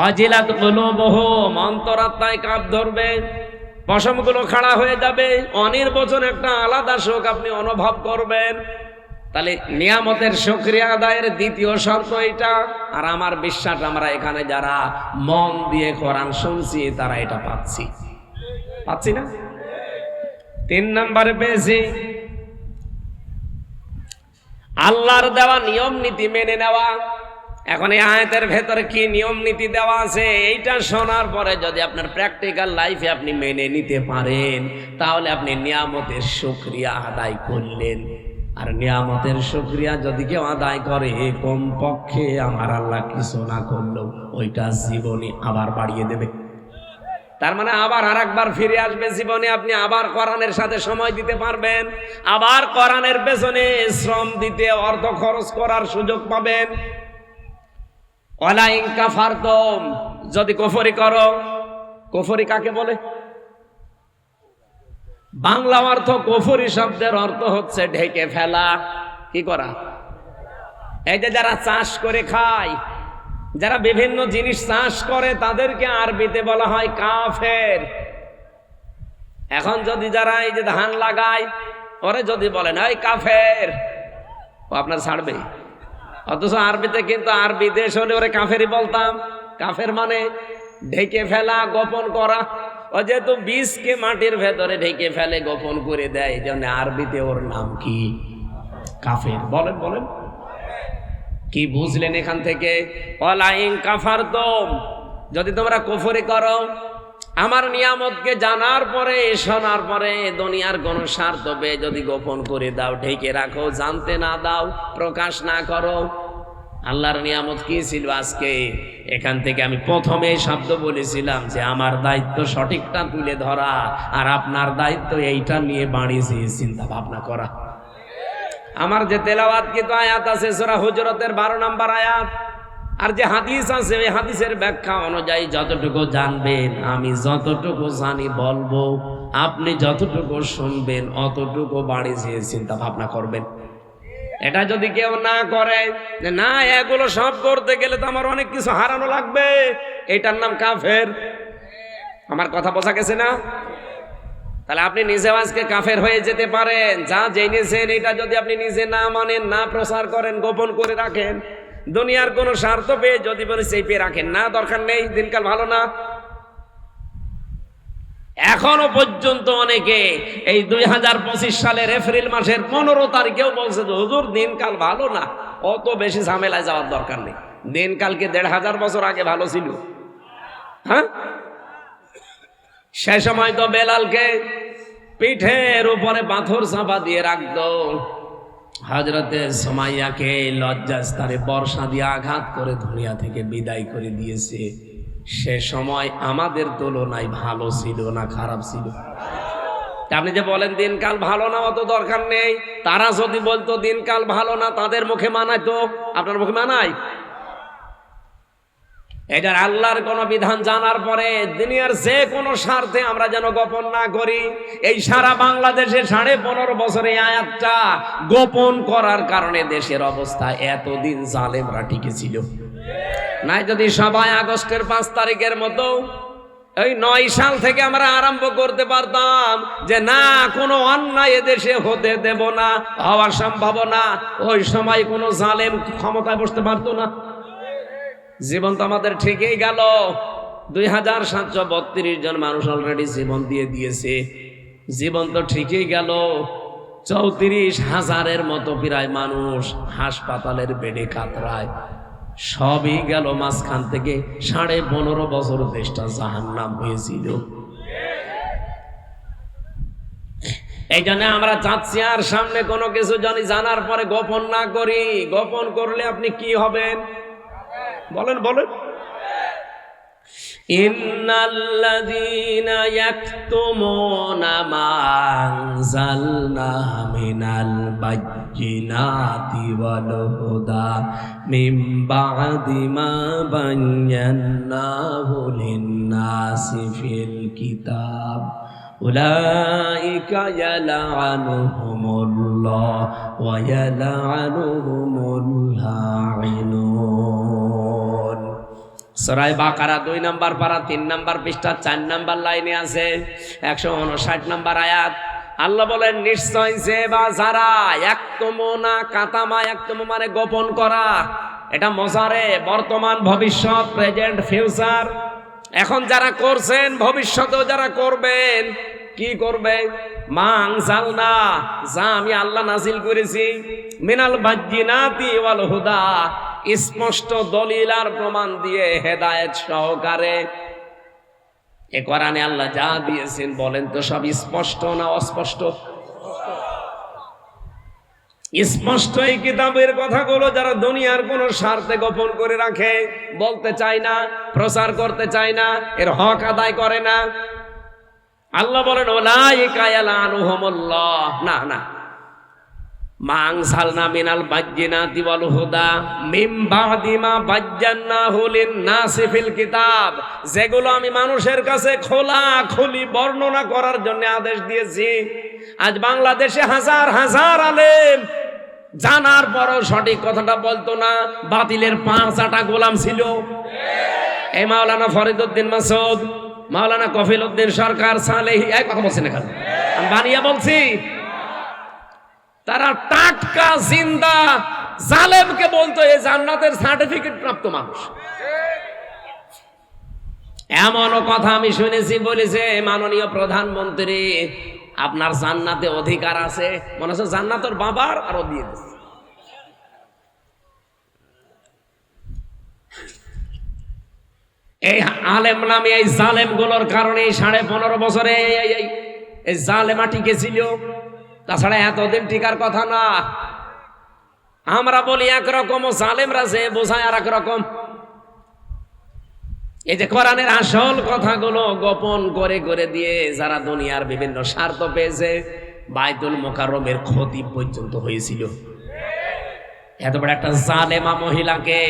অজিলাত কুলুবুহুম, অন্তরাত্মায় কাঁপ ধরবে, পশমগুলো খাড়া হয়ে যাবে, অনির্বচন একটা আলাদা শোক আপনি অনুভব করবেন। তাহলে নিয়ামতের শুকরিয়া আদায়ের দ্বিতীয় শর্ত এটা। আর আমার বিশ্বাস আমরা এখানে যারা মন দিয়ে কোরআন শুনছি তারা এটা পাচ্ছি না? 3 নম্বরে পেয়েছি আল্লাহর দেওয়া নিয়ম নীতি মেনে নেওয়া। এখন এই আয়াতের ভেতরে কি নিয়ম নীতি দেওয়া আছে, এইটা শোনার পরে যদি আপনার প্র্যাকটিক্যাল লাইফে আপনি মেনে নিতে পারেন, তাহলে আপনি নিয়ামতের শুকরিয়া আদায় করলেন। আর নিয়ামতের শুকরিয়া যদি কেউ আদায় করে, কমপক্ষে আমার আল্লাহ কিছু না করলেও ওইটা জীবনে আবার বাড়িয়ে দেবে। তার মানে আবার আরেকবার ফিরে আসবে জীবনে, আপনি আবার কোরআনের সাথে সময় দিতে পারবেন, আবার কোরআনের পেছনে শ্রম দিতে, অর্থ খরচ করার সুযোগ পাবেন। ওয়ালা ইন কাফারতুম, যদি কুফরি করো, কুফরি কাকে বলে? বাংলা অর্থ কুফরি শব্দের অর্থ হচ্ছে ঢেকে ফেলা। কি করা? এই যে যারা চাষ করে খায়, যারা বিভিন্ন জিনিস চাষ করে, তাদেরকে আরবিতে বলা হয় কাফের। এখন যদি যারা এই যে ধান লাগায়, ওরে যদি বলেন এই কাফের, ও আপনার ছাড়বে। অথচ আরবিতে কিন্তু আরবি দেশ হলে ওরে কাফেরই বলতাম। কাফের মানে ঢেকে ফেলা, গোপন করা। ও যেহেতু বীজকে মাটির ভেতরে ঢেকে ফেলে, গোপন করে দেয়, এই জন্য আরবিতে ওর নাম কি? কাফের। বলেন কি বুঝলেন এখান থেকে? ওয়ালা ইন কাফারতুম, যদি তোমরা কুফরি করো, আমার নিয়ামতকে জানার পরে, শোনার পরে, দুনিয়ার কোন স্বার্থ পেয়ে যদি গোপন করে দাও, ঢেকে রাখো, জানতে না দাও, প্রকাশ না করো। আল্লাহর নিয়ামত কি ছিল আজকে? এখান থেকে আমি প্রথমে শব্দ বলেছিলাম যে আমার দায়িত্ব সঠিকটা তুলে ধরা, আর আপনার দায়িত্ব এইটা নিয়ে বাড়িয়েছে চিন্তা ভাবনা করা। আমার যে তেলাওয়াতকৃত আয়াত আছে সূরা হুজুরাতের 12 নম্বর আয়াত, আর যে হাদিস আছে, ওই হাদিসের ব্যাখ্যা অনুযায়ী যতটুকু জানবেন, আমি যতটুকু জানি বলবো, আপনি যতটুকু শুনবেন অতটুকু বাড়িয়ে চিন্তা ভাবনা করবেন। এটা যদি কেউ না করে, না এগুলো সব করতে গেলে তো আমার অনেক কিছু হারানো লাগবে, এটার নাম কাফের। আমার কথা বোঝা গেছে না? তাহলে আপনি নিজে আজকে কাফের হয়ে যেতে পারেন। যা জেনেছেন এটা যদি আপনি নিজে না মানেন, না প্রচার করেন, গোপন করে রাখেন, দুনিয়ার কোন স্বার্থ পেয়ে যদি বলে চেপে রাখেন, না দরকার নেই, দিনকাল ভালো না। এখনো পর্যন্ত অনেকে এই 2025 সালের এপ্রিল মাসের 15 তারিখেও বলছে যে হুজুর দিনকাল ভালো না, অত বেশি ঝামেলায় যাওয়ার দরকার নেই, দিনকালকে 1500 বছর আগে ভালো ছিল। হ্যাঁ, সে সময় তো বেলালকে পিঠের উপরে পাথর চাপা দিয়ে রাখতো, হযরতে সুমাইয়াকে লজ্জাস্থানে বর্ষা দিয়ে আঘাত করে দুনিয়া থেকে বিদায় করে দিয়েছে। সে সময় আমাদের তুলনায় ভালো ছিল না খারাপ ছিল? আপনি যে বলেন দিনকাল ভালো না, অত দরকার নেই। তারা যদি বলতো দিনকাল ভালো না, তাদের মুখে মানায় তো, আপনার মুখে মানায়? এটার আল্লাহর কোন বিধান জানার পরে দুনিয়ার যে কোনো স্বার্থে আমরা যেন গোপন না করি। এই সারা বাংলাদেশে 15.5 বছরে আয়াতটা গোপন করার কারণে দেশের অবস্থা এতদিন জালেমরা টিকে ছিল। নাই যদি সবাই আগস্টের 5 তারিখের মতো এই 9 সাল থেকে আমরা আরম্ভ করতে পারতাম যে না, কোনো অন্যায় এদেশে হতে দেব না, হওয়ার সম্ভাবনা, ওই সময় কোনো জালেম ক্ষমতায় বসতে পারতো না। জীবন তো আমাদের ঠিকই গেল। 2732 জন মানুষ অলরেডি জীবন দিয়ে দিয়েছে। জীবন তো ঠিকই গেল। 34,000-এর মতো প্রায় মানুষ হাসপাতালের বেডে কাতরায়। সবই গেল মাঝখান থেকে 15.5 বছর দেশটা জাহান্নাম হয়েছিল। এই জন্য আমরা চাচ্ছি আর সামনে কোনো কিছু জানি জানার পরে গোপন না করি। গোপন করলে আপনি কি হবেন বলেন বলেন। ইন্নাল্লাযীনা ইয়াকতুমুনা মা আনজালনা মিনাল বায়্যিনাতি ওয়াল হুদা মিন বা'দি মা বায়্যানাহু লিন-নাসি ফিল কিতাব উলাইকা ইয়ালআনুহুমুল্লাহ ওয়া ইয়ালআনুহুমুল লাঈনুন। সূরা বাকারা 2 নম্বর পারা 3 নম্বর পৃষ্ঠা 4 নম্বর লাইনে আছে 159 নম্বর আয়াত। আল্লাহ বলেন নিশ্চয় যে বা যারা ইয়াকতুমুনা, কাতামা ইয়াকতুমু মানে গোপন করা, এটা মজারে বর্তমান ভবিষ্যৎ প্রেজেন্ট ফিউচার। এখন যারা করছেন ভবিষ্যতেও যারা করবেন, কি করবে? মা আনজালনা, যা আমি আল্লাহ নাজিল করেছি, মিনাল বায়্যিনাতি ওয়াল হুদা, স্পষ্ট দলিল আর প্রমাণ দিয়ে হেদায়েত সহকারে। এ কোরআনে আল্লাহ যা দিয়েছেন বলেন তো সব স্পষ্ট না অস্পষ্ট? স্পষ্ট এই কিতাবের কথাগুলো যারা দুনিয়ার কোন স্বার্থে গোপন করে রাখে, বলতে চায় না, প্রচার করতে চায় না, এর হক আদায় করে না, আল্লাহ বলেন উলাইকা ইয়ালআনুহুমুল্লাহ। না না, মা আনজালনা মিনাল বায়্যিনাতি ওয়াল হুদা মিন বা'দি মা বায়্যানাহু লিন-নাসি ফিল কিতাব, যেগুলো আমি মানুষের কাছে খোলা খুলি বর্ণনা করার জন্য আদেশ দিয়েছি। আজ বাংলাদেশে হাজার হাজার আলেম জানার পরও সঠিক কথাটা বলতো না, বাতিলের 5 গোলাম ছিল। এই মাওলানা ফরিদউদ্দিন মাসুদ, মাওলানা কফিলউদ্দিন সরকার, সালেহী, এই কথা বলছেন এখানে, আমি বানিয়ে বলছি। তারা টাটকা জিন্দা জালেমকে বলতো এই জান্নাতের সার্টিফিকেট প্রাপ্ত মানুষ। এমনও কথা আমি শুনেছি, বলেছে মাননীয় প্রধানমন্ত্রী আপনার জান্নাতে অধিকার আছে, মনে হচ্ছে জান্নাতের বাবার আরো দিয়ে দিচ্ছে। এই আলেম নামে এই জালেম গুলোর কারণে 15.5 বছরে এই জালেমা টিকেছিল, তাছাড়া এতদিন টিকার কথা না। আমরা বলি একরকম, জালেমরা যে বোঝায় আর একরকম। এই যে কোরআনের আসল কথাগুলো গোপন করে করে দিয়ে যারা দুনিয়ার বিভিন্ন স্বার্থ পেয়েছে, বাইতুল মুকাররমের ক্ষতি পর্যন্ত হয়েছিল। এত বড় একটা জালেমা মহিলাকে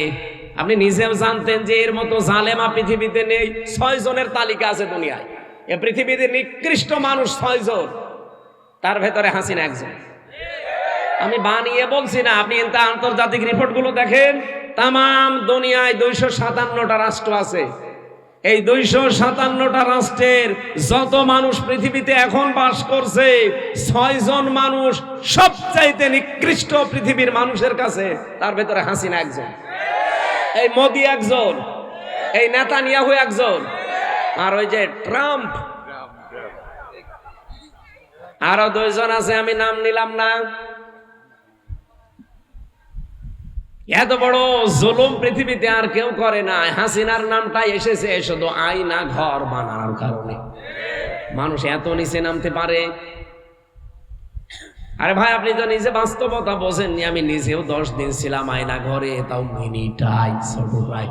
আপনি নিজেও জানতেন যে এর মতো জালেমা পৃথিবীতে নেই। 6 জনের তালিকা আছে দুনিয়ায়, এ পৃথিবীতে নিকৃষ্ট মানুষ 6 জন, তার ভেতরে হাসিনা একজন। আমি বানিয়ে বলছি না, আপনি আন্তর্জাতিক রিপোর্ট গুলো দেখেন। তাম দুনিয়ায় 257টা রাষ্ট্র আছে। এই 257টা রাষ্ট্রের যত মানুষ পৃথিবীতে এখন বাস করছে, 6 জন মানুষ সবচাইতে নিকৃষ্ট পৃথিবীর মানুষের কাছে, তার ভেতরে হাসিনা একজন, এই মোদি একজন, এই নেতানিয়াহু একজন, আর ওই যে ট্রাম্প, আরো 2 জন আছে, আমি নাম নিলাম না। এত বড় জুলুম পৃথিবীতে আর কেউ করে না। হাসিনার নামটা এসেছে শুধু আয়না ঘর বানানোর কারণে। মানুষ এত নিচে নামতে পারে? আরে ভাই, আপনি তো নিজে বাস্তবতা বোঝেননি। আমি নিজেও 10 দিন ছিলাম আয়না ঘরে, তাও মিনিটাই, ছোটটাই।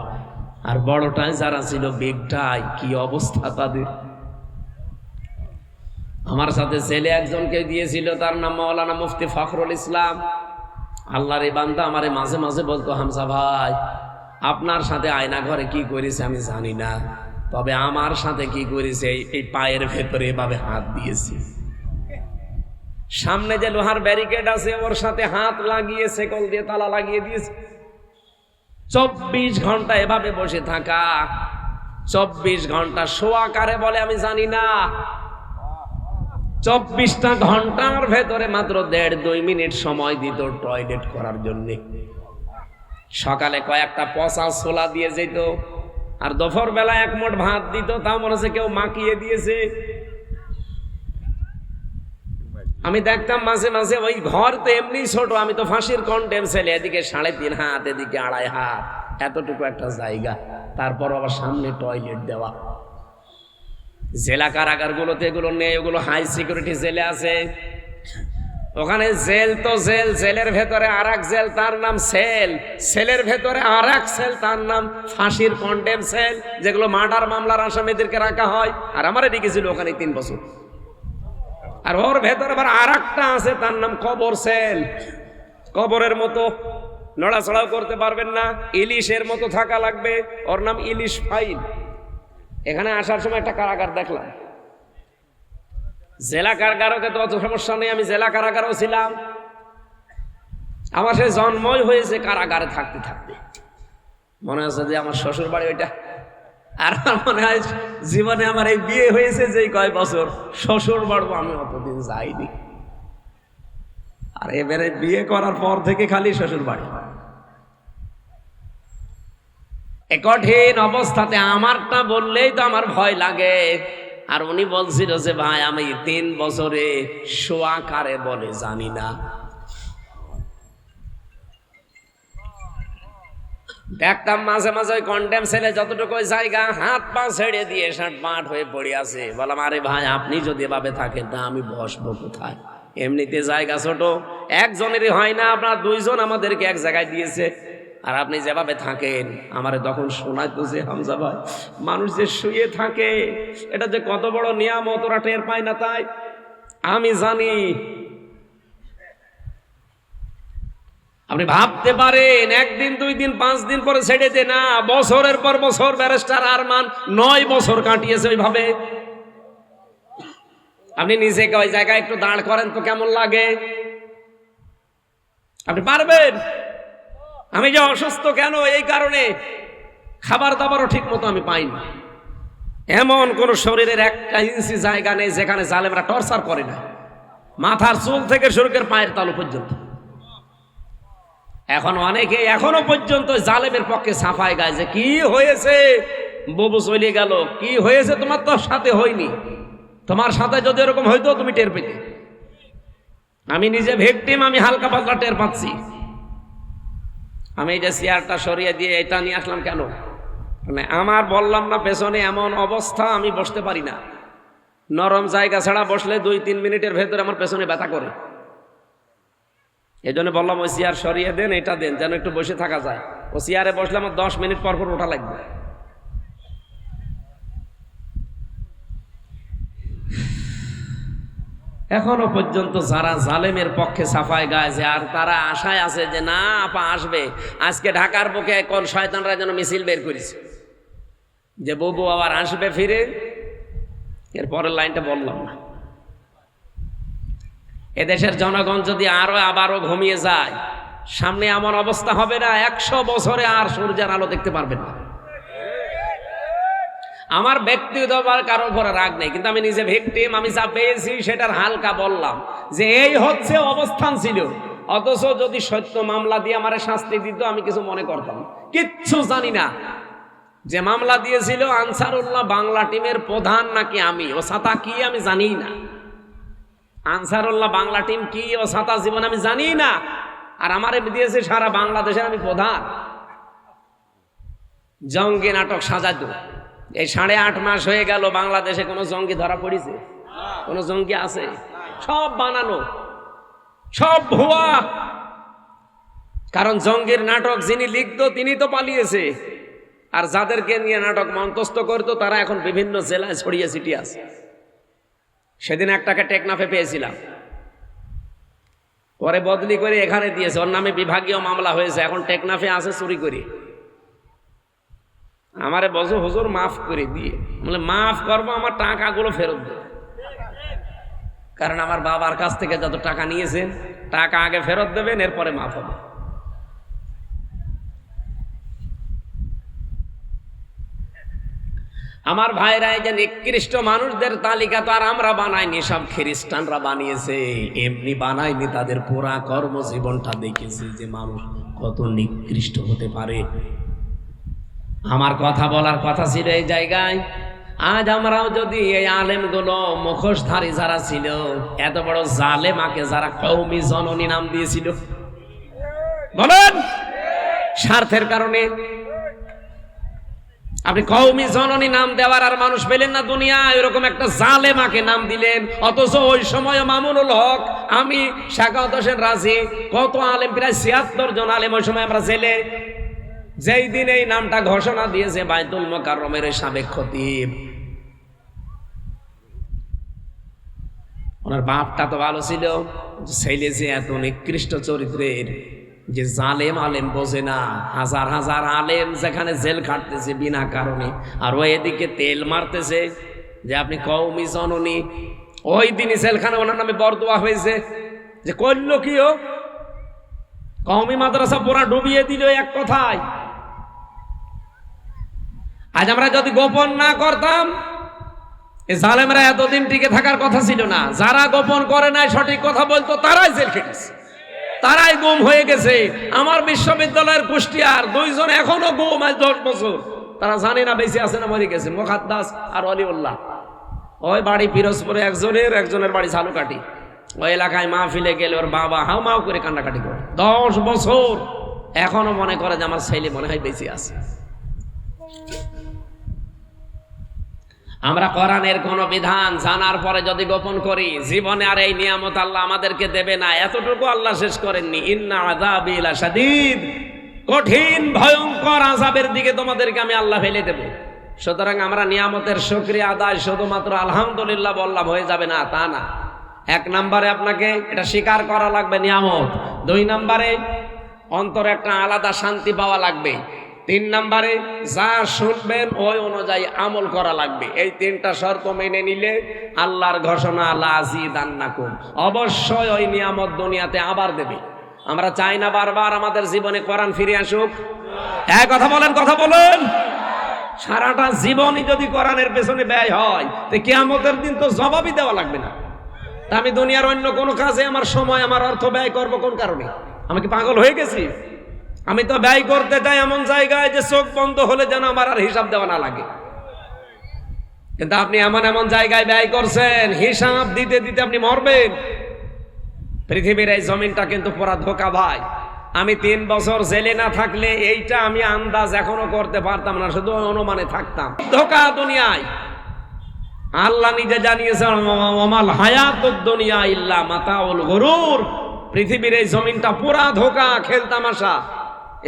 আর বড়টাই যারা ছিল, বিগটাই, কি অবস্থা তাদের। আমার সাথে ছেলে একজনকে দিয়েছিল, তার নাম মাওলানা মুফতি ফখরুল ইসলাম। আল্লাহর এই বান্দা আমারে মাঝে মাঝে বলতো, হামজা ভাই আপনার সাথে আয়না ঘরে কি করেছে আমি জানি না, তবে আমার সাথে কি করেছে, এই পায়ের ভেতরে এভাবে হাত দিয়েছে, সামনে যে লোহার ব্যারিকেড আছে ওর সাথে হাত লাগিয়ে সেকল দিয়ে তালা লাগিয়ে দিয়েছে। 24 ঘন্টা এভাবে বসে থাকা, 24 ঘন্টা শোয়া কারে বলে আমি জানি না। 24টা ঘন্টার ভেতরে মাত্র 1.5-2 মিনিট সময় দিত টয়লেট করার জন্য। সকালে কয়েকটা পচা ছোলা দিয়ে যেত, আর দুপুর বেলা 1 মুঠ ভাত দিত, তাও মনে হচ্ছে কেউ মাখিয়ে দিয়েছে। আমি দেখতাম মাঝে মাঝে ওই ঘর তো এমনি ছোট, আমি তো ফাঁসির কন্ডেম ছেলে, এদিকে 3.5 হাত, এদিকে 2.5 হাত, এতটুকু একটা জায়গা, তারপর আবার সামনে টয়লেট দেওয়া। জেলা কারাগারগুলোতে এগুলো নেই, ওগুলো হাই সিকিউরিটি জেলে আছে। ওখানে জেল তো জেল, জেলের ভেতরে আর এক জেল, তার নাম সেল, সেলের ভেতরে আর এক সেল, তার নাম ফাঁসির কন্ডেম সেল, যেগুলো মার্ডার মামলার আসামিদেরকে রাখা হয়। আর আমার এদিকে ছিল ওখানে 3 বছর। আর ওর ভেতরে আবার আর একটা আছে, তার নাম কবর সেল। কবরের মতো, নড়াচড়াও করতে পারবেন না, ইলিশের মতো থাকা লাগবে, ওর নাম ইলিশ ফাইল। এখানে আসার সময় একটা কারাগার দেখলাম। জেলা কারাগারকে তো অত সমস্যা নেই, আমি জেলা কারাগারও ছিলাম। আমার সে জন্মই হয়েছে কারাগারে থাকতে থাকতে। মনে হচ্ছে যে আমার শ্বশুর বাড়ি ওইটা। আর মনে হয় জীবনে আমার এই বিয়ে হয়েছে যে কয় বছর, শ্বশুর বাড়বো আমি অতদিন যাইনি। আর এবারে বিয়ে করার পর থেকে খালি শ্বশুর বাড়ি। এ কঠিন অবস্থাতে আমারটা বললেই তো আমার ভয় লাগে। আর উনি বলছিল যে ভাই আমি 3 বছরে শোয়া কারে বলে জানি না। দেখতাম মাঝে মাঝে ওই কন্ডেম ছেলে যতটুকু জায়গা হাত পা ছেড়ে দিয়ে 60 হয়ে পড়ে আছে। বললাম আরে ভাই আপনি যদি এভাবে থাকেন তা আমি বসবো কোথায়? এমনিতে জায়গা ছোট, একজনেরই হয় না, আপনার 2 জন আমাদেরকে এক জায়গায় দিয়েছে। আর আপনি যেভাবে থাকেন, আমারে তখন শোনায় তো যে হামজা ভাই মানুষ যে শুয়ে থাকে এটা যে কত বড় নিয়ামত, ওরা টের পায় না। তাই আমি জানি। আপনি ভাবতে পারেন 1 দিন 2 দিন 5 দিন পরে ছেড়ে দে না, বছরের পর বছর ব্যারিস্টার আরমান 9 বছর কাটিয়েছে ওইভাবে। আপনি নিজেকে ওই জায়গায় একটু দাঁড় করেন তো কেমন লাগে? আপনি পারবেন? আমি যে অসুস্থ কেন, এই কারণে খাবার দাবারও ঠিক মতো আমি পাই না। এমন কোন শরীরের 1 ইঞ্চি জায়গা নেই যেখানে জালেমরা টর্চার করে না, মাথার চুল থেকে শুরু করে পায়ের তালু পর্যন্ত। এখন অনেকে এখনো পর্যন্ত জালেমের পক্ষে সাফাই গায় যে কি হয়েছে, বুবু চলে গেল, কি হয়েছে তোমার তো সাথে হয়নি, তোমার সাথে যদি এরকম হইতো তুমি টের পেতে। আমি নিজে ভিকটিম, আমি হালকা পাতলা টের পাচ্ছি। আমি এই যে চেয়ারটা সরিয়ে দিয়ে এটা নিয়ে আসলাম কেন, মানে আমার বললাম না পেছনে এমন অবস্থা, আমি বসতে পারি না। নরম জায়গা ছাড়া বসলে 2-3 মিনিটের ভেতরে আমার পেছনে ব্যথা করে। এই জন্য বললাম ওই চেয়ার সরিয়ে দেন, এটা দেন যেন একটু বসে থাকা যায়। ও চেয়ারে বসলে আমার 10 মিনিট পর পর ওঠা লাগবে। এখনো পর্যন্ত যারা জালেমের পক্ষে সাফাই গায় যে, আর তারা আশায় আছে যে না আপা আসবে। আজকে ঢাকার বুকে কোন শয়তানরা যেন মিছিল বের করেছে যে বুবু আবার আসবে ফিরে। এর পরের লাইনটা বললাম না। এদেশের জনগণ যদি আবারও ঘুমিয়ে যায়, সামনে এমন অবস্থা হবে না 100 বছরে আর সূর্যের আলো দেখতে পারবেন না। আমার ব্যক্তিগত কারোর উপরে রাগ নেই, কিন্তু আমি নিজে ভিকটিম, আমি যা পেয়েছি সেটার হালকা বললাম যে এই হচ্ছে অবস্থান ছিল। অথচ যদি সত্য মামলা দিয়ে আমারে শাস্তি দিত আমি কিছু মনে করতাম, কিচ্ছু জানি না। যে মামলা দিয়েছিল আনসারুল্লাহ বাংলা টিমের প্রধান নাকি আমি, ও ছাতা কি আমি জানি না। আনসারুল্লাহ বাংলা টিম কি, ও ছাতা জীবন আমি জানি না। আর আমারে দিয়েছে সারা বাংলাদেশের আমি প্রধান। জঙ্গি নাটক সাজাতো। এই 8.5 মাস হয়ে গেল, বাংলাদেশে কোনো জঙ্গি ধরা পড়েছে? কোনো জঙ্গি আছে? সব বানানো, সব ভুয়া। কারণ জঙ্গির নাটক যিনি লিখতো তিনি তো পালিয়েছে, আর যাদেরকে নিয়ে নাটক মন্তস্থ করতো তারা এখন বিভিন্ন জেলায় ছড়িয়ে ছিটিয়ে আছে। সেদিন একটাকে টেকনাফে পেয়েছিলাম, পরে বদলি করে এখানে দিয়েছে, ওর নামে বিভাগীয় মামলা হয়েছে, এখন টেকনাফে আছে চুরি করে। আমারে বলছো হুজুর মাফ করে দিয়ে, বলে মাফ করবো, আমার টাকাগুলো ফেরত দেবে। কারণ আমার বাবার কাছ থেকে যত টাকা নিয়েছেন, টাকা আগে ফেরত দেবেন, এরপরে মাফ হবে। আমার ভাইরা, এই যে নিকৃষ্ট মানুষদের তালিকা তো আর আমরা বানাইনি, সব খ্রিস্টানরা বানিয়েছে। এমনি বানাইনি, তাদের পুরা কর্মজীবনটা দেখেছি যে মানুষ কত নিকৃষ্ট হতে পারে। আমার কথা বলার কথা ছিল এই জায়গায়, আজ আমরাও যদি এই আলেমগুলো মুখোশধারী যারা ছিল, এত বড় জালেমাকে যারা কওমি জননী নাম দিয়েছিল, বলেন স্বার্থের কারণে আপনি কওমি জননী নাম দেওয়ার আর মানুষ পেলেন না দুনিয়ায়, এরকম একটা জালেমাকে নাম দিলেন। অথচ ওই সময় মামুনুল হক, আমি, শাকাওয়াত হোসেন রাজি, কত আলেম, প্রায় ৭৬ জন আলেম ওই সময় আমরা জেলে। যেই দিন এই নামটা ঘোষণা দিয়েছে বাইতুল মোকাররমের সাবেক খতিব, ওনার বাপটা তো ভালো ছিল, ছেলে যে এত নিকৃষ্ট চরিত্রের, যে জালেম আলেম বোঝে না, হাজার হাজার আলেম যেখানে জেল খাটতেছে বিনা কারণে, আর ও এদিকে তেল মারতেছে যে আপনি কওমি জননী। ওই দিনই জেলখানে ওনার নামে বরদোয়া হয়েছে, যে করলো কি ও, কওমি মাদ্রাসা পুরা ডুবিয়ে দিল এক কথায়। আজ আমরা যদি গোপন না করতাম, এই জালেমরা এতদিন টিকে থাকার কথা ছিল না। যারা গোপন করে নাই, সঠিক কথা বলতো, তারাই জেল খেটেছে, তারাই গুম হয়ে গেছে। আমার বিশ্ববিদ্যালয়ের কুষ্টিয়ার 2 জন এখনো গুম, আজ 10 বছর। তারা জানে না বেঁচে আছে না মরে গেছে, মুখাদ্দাস আর অলিউল্লাহ। ওই বাড়ি পিরোজপুরে একজনের বাড়ি ঝালুকাঠি। ওই এলাকায় মাহফিলে গেলে ওর বাবা হাউ মাউ করে কান্নাকাটি করে, 10 বছর এখনো মনে করে যে আমার ছেলে মনে হয় বেঁচে আছে। আমরা কোরআনের কোন বিধান জানার পরে যদি গোপন করি, জীবনে আর এই নিয়ামত আল্লাহ আমাদেরকে দেবে না, এতটুকু আল্লাহ শেষ করেননি। ইন্না আযাবি লাশাদীদ, কঠিন ভয়ঙ্কর আযাবের দিকে তোমাদেরকে আমি আল্লাহ ফেলে দেব। সুতরাং আমরা নিয়ামতের শুকরিয়া আদায় শুধুমাত্র আলহামদুলিল্লাহ বললাম হয়ে যাবে না, তা না। 1 নম্বরে আপনাকে এটা স্বীকার করা লাগবে নিয়ামত। 2 নম্বরে অন্তরে একটা আলাদা শান্তি পাওয়া লাগবে। 3 নম্বরে যা শুনবেন ওই অনুযায়ী আমল করা লাগবে। এই 3টা শর্ত মেনে নিলে আল্লাহর ঘোষণা লাযিদান্নাকুম, অবশ্যই ওই নিয়ামত দুনিয়াতে আবার দেবে। আমরা চাই না বারবার আমাদের জীবনে কোরআন ফিরে আসুক? এক কথা বলেন, কথা বলেন। সারাটা জীবনই যদি কোরআনের পেছনে ব্যয় হয়, তো কিয়ামতের দিন তো জবাবই দেওয়া লাগবে না। তা আমি দুনিয়ার অন্য কোনো কাজে আমার সময়, আমার অর্থ ব্যয় করব কোন কারণে? আমি কি পাগল হয়ে গেছি? আমি তো ব্যয় করতে চাই এমন জায়গায় যে চোখ বন্ধ হলে যেন আমার আর হিসাব দেওয়া না লাগে। কিন্তু আপনি এমন এমন জায়গায় ব্যয় করছেন, হিসাব দিতে দিতে আপনি মরবেন। পৃথিবীর এই জমিনটা কিন্তু পুরা ধোঁকা ভাই। আমি 3 বছর জেলে না থাকলে এইটা আমি আন্দাজ এখনো করতে পারতাম না, শুধু অনুমানে থাকতাম। ধোঁকা দুনিয়ায়, আল্লাহ নিজে জানিয়েছেন ওমাল হায়াতুদ দুনিয়া ইল্লা মাতাউল গুরুর। পৃথিবীর এই জমিনটা পুরা ধোঁকা, খেলতামাশা,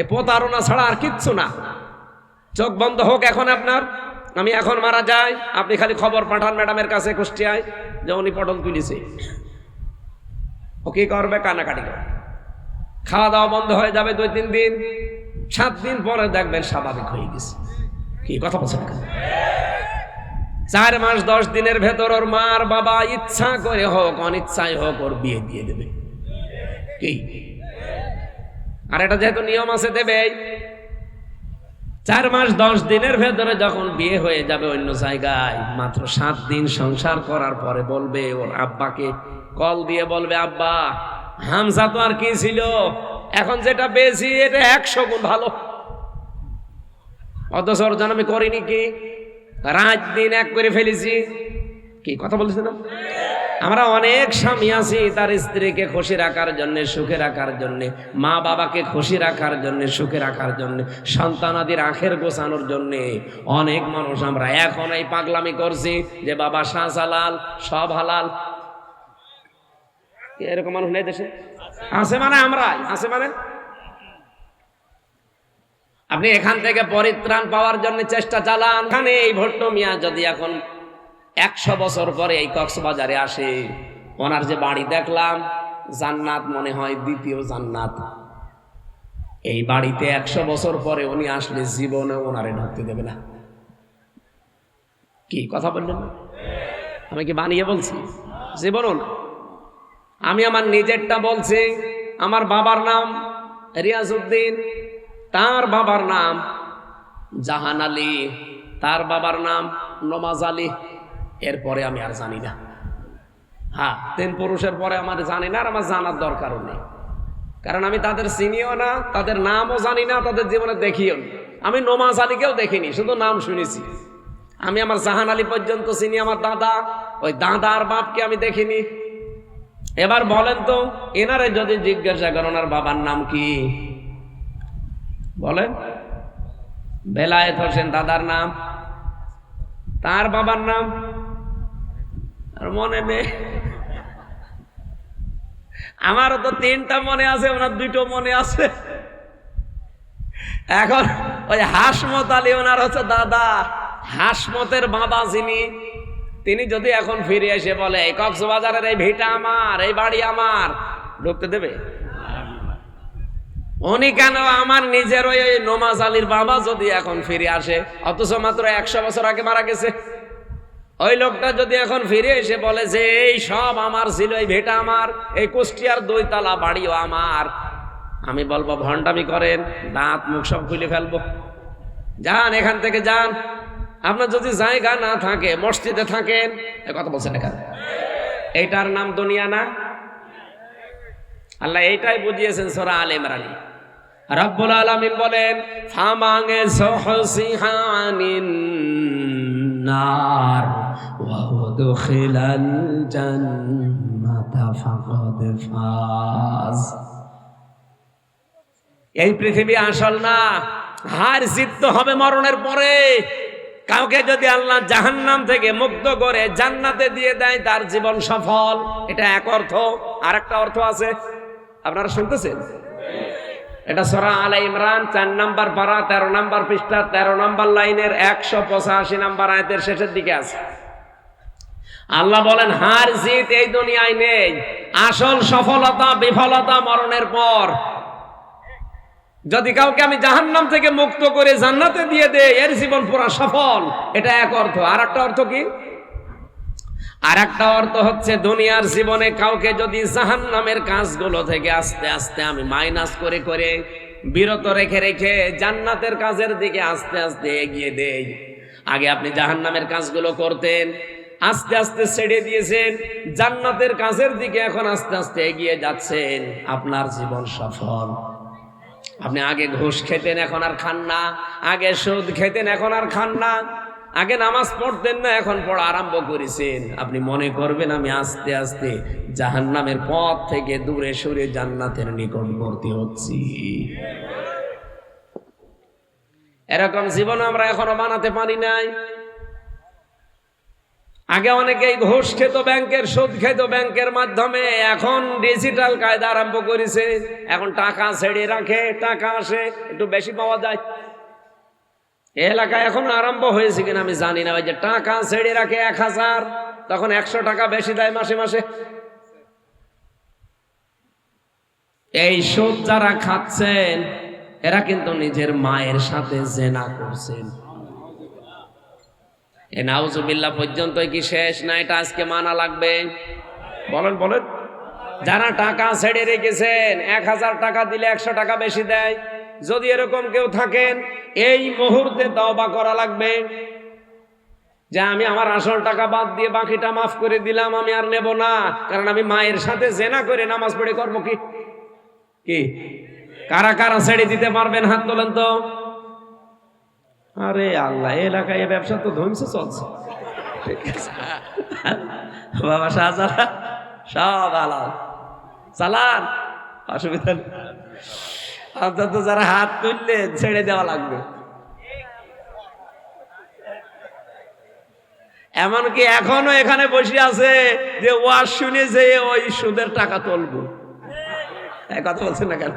এ প্রতারণা ছাড়া আর কিচ্ছু না। চোখ বন্ধ হোক এখন আপনার, আমি এখন মারা যাই, আপনি খালি খবর পাঠান ম্যাডামের কাছে কুষ্টিয়ায় যে উনি পটল তুলেছে। ও কি করবে? কান্নাকাটি করবে। খাওয়া দাওয়া বন্ধ হয়ে যাবে 2-3 দিন, 7 দিন পরে দেখবেন স্বাভাবিক হয়ে গেছে। কি কথা বলছেন? 4 মাস 10 দিনের ভেতর ওর মার বাবা ইচ্ছা করে হোক অনিচ্ছায় হোক ওর বিয়ে দিয়ে দেবে। কি? আর এটা যেহেতু নিয়ম আছে দেবে। 4 মাস 10 দিনের ভেতরে যখন বিয়ে হয়ে যাবে অন্য জায়গায়, মাত্র 7 দিন সংসার করার পরে বলবে, ওর আব্বাকে কল দিয়ে বলবে, আব্বা হামজা তো আর কি ছিল, এখন যেটা পেয়েছি এটা 100 গুণ ভালো। অথচ ওর জন্য আমি করিনি কি, রাত দিন এক করে ফেলেছি। কি কথা বলছি না? আমরা অনেক স্বামী আছি তার স্ত্রীকে খুশি রাখার জন্য, সুখে রাখার জন্য, মা বাবাকে খুশি রাখার জন্য, সুখে রাখার জন্য, সন্তানাদির আখের গোছানোর জন্য অনেক মানুষ আমরা এখন এই পাগলামি করছি যে বাবা শাহজালাল সব হালাল। এরকম মানুষ নেই দেশে? আছে মানে আমরাই, আছে মানে আপনি এখান থেকে পরিত্রাণ পাওয়ার জন্য চেষ্টা চালান। এখানে এই ভট্ট মিয়া যদি এখন 100 বছর পরে এই কক্সবাজারে আসে, ওনার যে বাড়ি দেখলাম জান্নাত মনে হয়, দ্বিতীয় জান্নাত। এই বাড়িতে 100 বছর পরে উনি আসলে জীবনে ওনারে ঢুকতে দেবে না। কি কথা বললেন? আমি কি বানিয়ে বলছি? জীবনও না। আমি আমার নিজেরটা বলছি। আমার বাবার নাম রিয়াজউদ্দিন, তার বাবার নাম জাহান আলী, তার বাবার নাম নমাজ আলী। এরপরে আমি আর জানি না। হ্যাঁ, 3 পুরুষের পরে আমার জানি না, আর আমার জানার দরকারও নেই। কারণ আমি তাদের চিনিও না, তাদের নামও জানি না, তাদের জীবনে দেখিও না। আমি নমাজ আলীকেও দেখিনি, শুধু নাম শুনেছি। আমি আমার জাহান আলী পর্যন্ত চিনি, আমার দাদা, ওই দাদার বাপকে আমি দেখিনি। এবার বলেন তো, এনারে যদি জিজ্ঞাসা করেন ওনার বাবার নাম কি, বলেন। বেলায়েত হোসেন দাদার নাম, তার বাবার নাম আর মনে নেই। আমারও তো 3টা মনে আছে, ওনার 2টো মনে আছে। এখন ওই হাসমত আলী ওনার হচ্ছে দাদা, হাসমতের বাবা যিনি, তিনি যদি এখন ফিরে এসে বলে এই কক্সবাজারের এই ভিটা আমার, এই বাড়ি আমার, ঢুকতে দেবে? উনি কেন, আমার নিজের ওই নমাজ আলীর বাবা যদি এখন ফিরে আসে, অথচ মাত্র 100 বছর আগে মারা গেছে, ওই লোকটা যদি এখন ফিরে এসে বলে যে এই সব আমার ছিল, এই ভিটা আমার, এই কুষ্টিয়ার 2 তলা বাড়িও আমার, আমি বলবো ভণ্ডামি করেন, দাঁত মুখ সব খুলে ফেলবো। যান এখান থেকে যান। আপনার যদি জায়গা না থাকে, মসজিদে থাকেন, কথা বলছেন এখানে, এইটার নাম দুনিয়া না? আল্লাহ এইটাই বুঝিয়েছেন সূরা আলে ইমরানে। রব্বুল আলামিন বলেন ফামাঙ্গে সহসিহানিন নার ওয়া উদখিলাল জান্নাতা ফাকাদ ফাজ। এই পৃথিবী আসল না, হার জিত হবে মরণের পরে। কাউকে যদি আল্লাহ জাহান্নাম থেকে মুক্ত করে জান্নাতে দিয়ে দেয়, তার জীবন সফল, এটা এক অর্থ। আর একটা অর্থ আছে, আপনারা শুনতেছেন? এটা সূরা আলে ইমরান 4 নম্বর পারা 13 নম্বর পৃষ্ঠা 13 নম্বর লাইনের 185 নম্বর আয়াতের শেষের দিকে আছে। আল্লাহ বলেন হার জিত এই দুনিয়ায় নেই, আসল সফলতা বিফলতা মরণের পর। যদি কাউকে আমি জাহান্নাম থেকে মুক্ত করে জান্নাতে দিয়ে দেই, এর জীবন পুরো সফল, এটা এক অর্থ। আর একটা অর্থ কি? আর একটা অর্থ হচ্ছে দুনিয়ার জীবনে কাউকে যদি জাহান্নামের কাজগুলো থেকে আস্তে আস্তে আমি মাইনাস করে করে বিরত রেখে রেখে জান্নাতের কাজের দিকে আস্তে আস্তে এগিয়ে দেই। আগে আপনি জাহান্নামের কাজগুলো করতেন, আস্তে আস্তে ছেড়ে দিয়েছেন, জান্নাতের কাজের দিকে এখন আস্তে আস্তে এগিয়ে যাচ্ছেন, আপনার জীবন সফল। আপনি আগে ঘুষ খেতেন, এখন আর খান না। আগে সুদ খেতেন, এখন আর খান না। আগে নামাজ পড়তেন না, এখন পড়া আরম্ভ করেছেন। আপনি মনে করবেন আমি আস্তে আস্তে জাহান্নামের পথ থেকে দূরে সরে জান্নাতের নিকটবর্তী হচ্ছি। এরকম জীবন আমরা এখনো বানাতে পারি নাই। আগে অনেকেই ঘুষ খেত ব্যাংকের, সুদ খেত ব্যাংকের মাধ্যমে, এখন ডিজিটাল কায়দা আরম্ভ করেছে। এখন টাকা ছেড়ে রাখে, টাকা আসে, একটু বেশি পাওয়া যায়। এলাকায় এখন আরম্ভ হয়েছে কিনা আমি জানি না, ওই যে টাকা ছেড়ে রাখে 1000, তখন 100 টাকা বেশি দেয় মাসে মাসে। এই সুদ যারা খাচ্ছেন এরা কিন্তু নিজের মায়ের সাথে জেনা করছেন। এ নাউজুবিল্লাহ পর্যন্ত কি শেষ না? এটা আজকে মানা লাগবে। বলেন বলেন। যারা টাকা ছেড়ে রেখেছেন, 1000 টাকা দিলে 100 টাকা বেশি দেয়, যদি এরকম কেউ থাকেন এই মুহূর্তে তওবা করা লাগবে যে আমি আমার আসল টাকা বাদ দিয়ে বাকিটা মাফ করে দিলাম, আমি আর নেব না। কারণ আমি মায়ের সাথে জেনা করে নামাজ পড়ে করবো কি? কি কারা কারা ছেড়ে দিতে পারবেন? হাত তোলেন তো। আরে আল্লাহ, এলাকায় এই ব্যবসা তো ধ্বংস চলছে। বাবা শাহজালাল সব আলাল চালান, অসুবিধা নেই। অন্তত যারা হাত তুললে ছেড়ে দেওয়া লাগবে। এমনকি এখনো এখানে বসে আছে যে ওয়াজ শুনে যে ওই সুদের টাকা তুলবো। কথা বলছেন না কেন?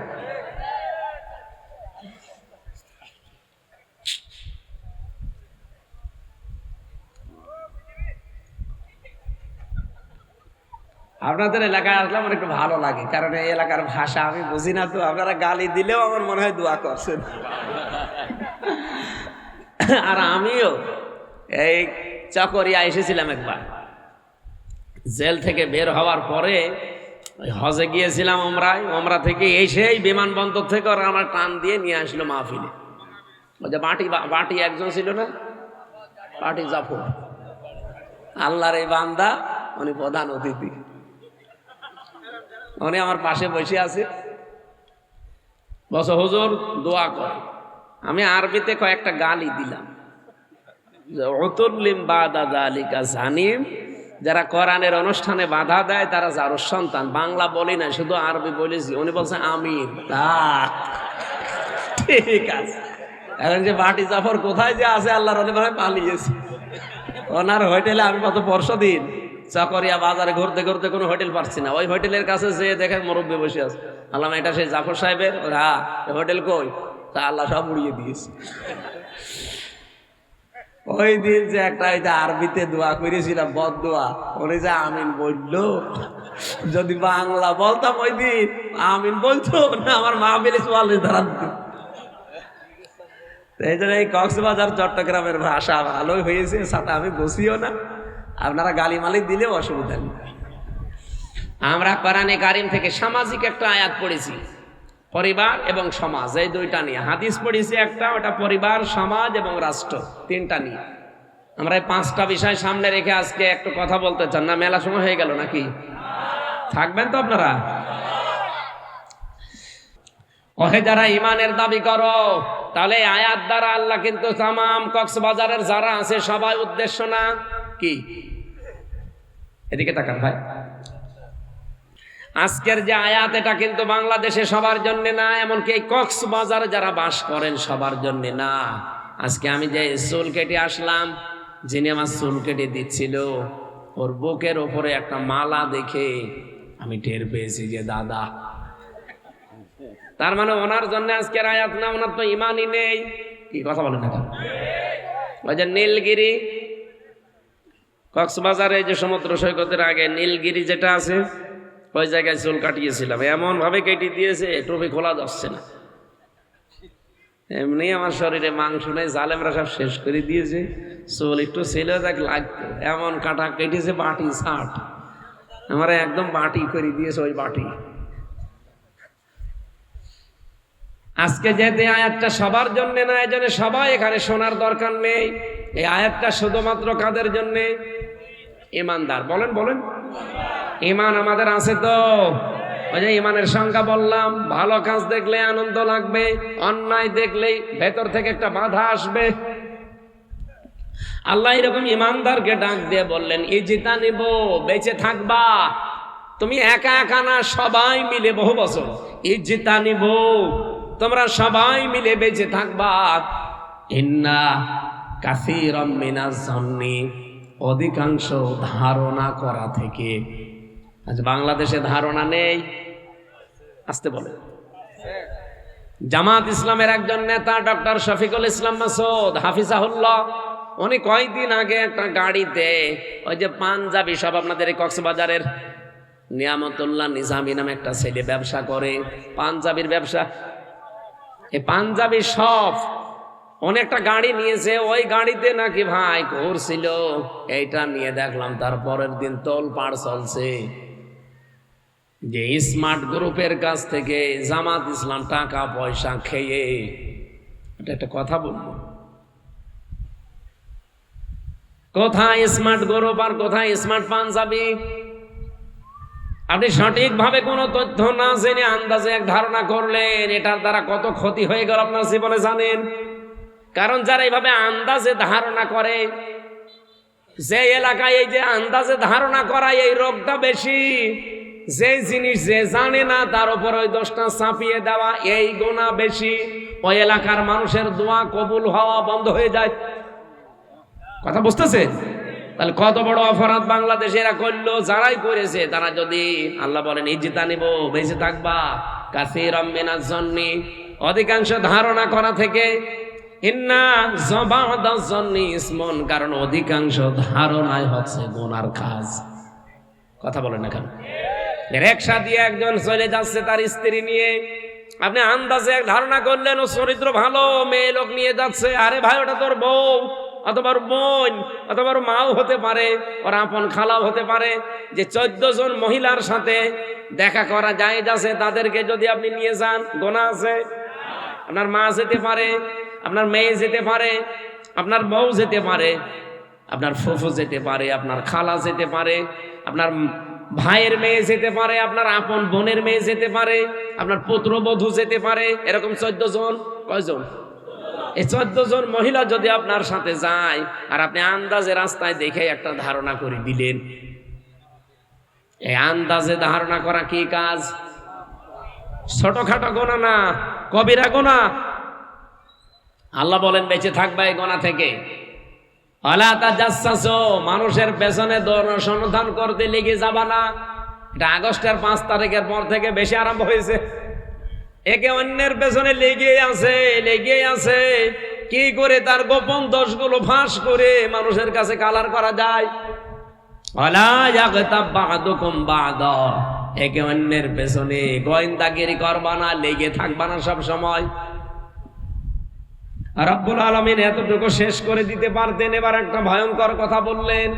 আপনাদের এলাকায় আসলে আমার একটু ভালো লাগে, কারণ এই এলাকার ভাষা আমি বুঝি না, তো আপনারা গালি দিলেও আমার মনে হয় দোয়া করছেন। আর আমিও এই চকরিয়া এসেছিলাম একবার, জেল থেকে বের হওয়ার পরে হজে গিয়েছিলাম ওমরায়। ওমরা থেকে এসেই বিমানবন্দর থেকে ওরা আমার টান দিয়ে নিয়ে আসলো মাহফিলে। ওই যে বাটি একজন ছিল না, বাটি জাফর, আল্লাহর এই বান্দা, উনি প্রধান অতিথি। উনি আমার পাশে বসে আছে, বসে হুজুর দোয়া করে। আমি আরবিতে কয়েকটা গালি দিলাম। উতুল্লিম বাদা যালিকা জানিম, যারা কোরআনের অনুষ্ঠানে বাধা দেয় তারা যারও সন্তান। বাংলা বলি না, শুধু আরবি বলেছি। উনি বলছে আমির। তা ঠিক আছে। এখন যে বাটি জাফর কোথায় যে আছে আল্লাহর অলি ভাবে পালিয়েছে। ওনার হোটেলে আমি কত পরশু দিন চকরিয়া বাজারে ঘুরতে ঘুরতে কোনো হোটেল পাচ্ছি না, ওই হোটেলের কাছে যে দেখে মুরব্বী বসে আছে। আল্লাহ এটা সেই জাফর সাহেবের? হ্যাঁ। হোটেল কই? তা আল্লাহ সব উড়িয়ে দিয়েছে। ওই দিন যে একটা আরবিতে দোয়া করেছিলাম, বদ দোয়া, উনি যে আমিন বললো, যদি বাংলা বলতাম ওই দিন আমিন বলতো না, আমার মা বেলে চুয়াল্লিশ ধারা দিত। এই জন্য এই কক্সবাজার চট্টগ্রামের ভাষা ভালোই হয়েছে, সাথে আমি বসিও না, আপনারা গালি মালিক দিলেও অসুবিধা নেই। আমরা কোরআনে কারিম থেকে সামাজিক একটা আয়াত পড়েছি, পরিবার এবং সমাজ, এই দুইটা নিয়ে। হাদিস পড়েছি একটা, ওটা পরিবার, সমাজ এবং রাষ্ট্র, তিনটা নিয়ে। আমরা এই পাঁচটা বিষয় সামনে রেখে আজকে একটু কথা বলতে চান। না মেলা সময় হয়ে গেল নাকি? থাকবেন তো আপনারা? ওহে যারা ইমানের দাবি করো, তাহলে আয়াত দ্বারা আল্লাহ কিন্তু তামাম কক্সবাজারের যারা আছে সবাই উদ্দেশ্য না কি? এদিকে তাকান ভাই। আজকের যে আয়াত, এটা কিন্তু বাংলাদেশে সবার জন্য না, এমনকি এই কক্সবাজারে যারা বাস করেন সবার জন্য না। আজকে আমি যে চুল কেটে আসলাম, যিনি আমার চুল কেটে দিচ্ছিল, ওর বুকের ওপরে একটা মালা দেখে আমি টের পেয়েছি যে দাদা। তার মানে ওনার জন্য আজকের আয়াত না, ওনার তো ইমানই নেই। কি কথা বলেন না? ওই যে নীলগিরি, কক্সবাজারে যে সমুদ্র সৈকতের আগে নীলগিরি যেটা আছে, ওই জায়গায় চুল কাটিয়েছিলাম। এমন ভাবে কেটে দিয়েছে টুপি খোলা যাচ্ছে না। এমনি আমার শরীরে মাংস নেই, জালেমরা সব শেষ করে দিয়েছে। চুল একটু ছেলে যাক লাগতো, এমন কাটা কেটেছে বাটি ছাট, আমার একদম বাটি করে দিয়েছে ওই বাটি। আজকে যেহেতু আয়াতটা সবার জন্য না, এই জন্য সবাই এখানে শোনার দরকার নেই। এই আয়াতটা শুধুমাত্র কাদের জন্য? ইমানদার। বলেন বলেন, ইমান আমাদের আছে তো? ওই যে ইমানের সংজ্ঞা বললাম, ভালো কাজ দেখলে আনন্দ লাগবে, অন্যায় দেখলেই ভেতর থেকে একটা বাধা আসবে। আল্লাহ এরকম ইমানদারকে ডাক দিয়ে বললেন, ইজিতা নিব, বেঁচে থাকবা। তুমি একা একা না, সবাই মিলে, বহু বছর। ইজিতা নিব, তোমরা সবাই মিলে বেঁচে থাকবা। ইন্না কাসীরাম মিনাজ জন্নি, অধিকাংশ ধারণা করা থেকে। আজ বাংলাদেশে ধারণা নেই, আসতে বলে। জামাত ইসলামের একজন নেতা ডক্টর শফিকুল ইসলাম মাসুদ হাফিজাহুল্লাহ, উনি কয়েকদিন আগে একটা গাড়িতে ওই যে পাঞ্জাবি, সব আপনাদের এই কক্সবাজারের নিয়ামতুল্লাহ নিজামী নামে একটা ছেলে ব্যবসা করে, পাঞ্জাবির ব্যবসা। এই পাঞ্জাবি সব অনেকটা গাড়ি নিয়েছে, ওই গাড়িতে নাকি ভাই ঘুরছিল। এইটা নিয়ে দেখলাম তারপরের দিন তোলপাড় চলছে যে স্মার্ট গ্রুপের কাছ থেকে জামাত ইসলাম টাকা পয়সা খেয়ে। এটা একটা কথা বলবো, কোথায় স্মার্ট গ্রুপ আর কোথায় স্মার্ট পাঞ্জাবি? আপনি সঠিকভাবে কোনো তথ্য না জেনে আন্দাজে এক ধারণা করলেন, এটার দ্বারা কত ক্ষতি হয়ে গেল আপনার জীবনে জানেন? কারণ যারা এইভাবে আন্দাজে ধারণা করে, যে এলাকায় এই যে আন্দাজে ধারণা করা, এই রোগটা বেশি। যে জিনিস যে জানে না তার উপর ওই দোষটা চাপিয়ে দেওয়া, এই গুনাহ বেশি। ওই এলাকার মানুষের দোয়া কবুল হওয়া বন্ধ হয়ে যায়। কথা বুঝতেছে? তাহলে কত বড় অপরাধ বাংলাদেশে এরা করলো। যারাই করেছে তারা যদি, আল্লাহ বলেন ইজিতা নিব, বেঁচে থাকবা। কাসীরাম মিনাজ জন্নি, অধিকাংশ ধারণা করা থেকে। ইন্না যাবাদাজ জন্নি ইসমুন, কারণ অধিকাংশ ধারণাই হচ্ছে গুনার কাজ। কথা বলেন না কেন? রিকশা দিয়ে একজন চলে যাচ্ছে তার স্ত্রী নিয়ে, আপনি আন্দাজে এক ধারণা করলেন ও চরিত্র ভালো, মেয়ে লোক নিয়ে যাচ্ছে। আরে ভাই, ওটা তোর বউ অথবা বোন অথবা মাও হতে পারে, ওর আপন খালাও হতে পারে। যে 14 জন মহিলার সাথে দেখা করা যায় যাচ্ছে, তাদেরকে যদি আপনি নিয়ে যান, গুনাহ আছে। আপনার মা যেতে পারে, আপনার মেয়ে যেতে পারে, আপনার বউ যেতে পারে, আপনার ফুফু যেতে পারে, আপনার খালা যেতে পারে, আপনার ভাইয়ের মেয়ে যেতে পারে, আপনার আপন বোনের মেয়ে যেতে পারে, আপনার পুত্রবধূ যেতে পারে। এরকম 14 জন, কয়জন? এই 14 জন মহিলা যদি আপনার সাথে যায় আর আপনি আন্দাজে রাস্তায় দেখে একটা ধারণা করে দিলেন, এই আন্দাজে ধারণা করা কি কাজ? ছোটখাটো গোনা না, কবিরা গোনা। আল্লাহ বলেন বেঁচে থাকবে এই গোনা থেকে। ওয়ালা তাজাসসু, মানুষের পেছনে অনুসন্ধান করতে লেগে যাবা না। এটা আগস্টের 5 তারিখের পর থেকে বেশি আরম্ভ হয়েছে। একে অন্যের পেছনে লেগে আছে কি করে তার গোপন দোষগুলো ফাঁস করে মানুষের কাছে কালার করা যায়। ওয়ালা ইয়াগতাব বা'দুকুম বা'দা, একে অন্যের পেছনে গোয়েন্দাগিরি করবা না, লেগে থাকবা না সব সময়। রব্বুল আলামিন এতটুকু শেষ করে দিতে পারতেন, এবার একটা ভয়ঙ্কর কথা বললেন।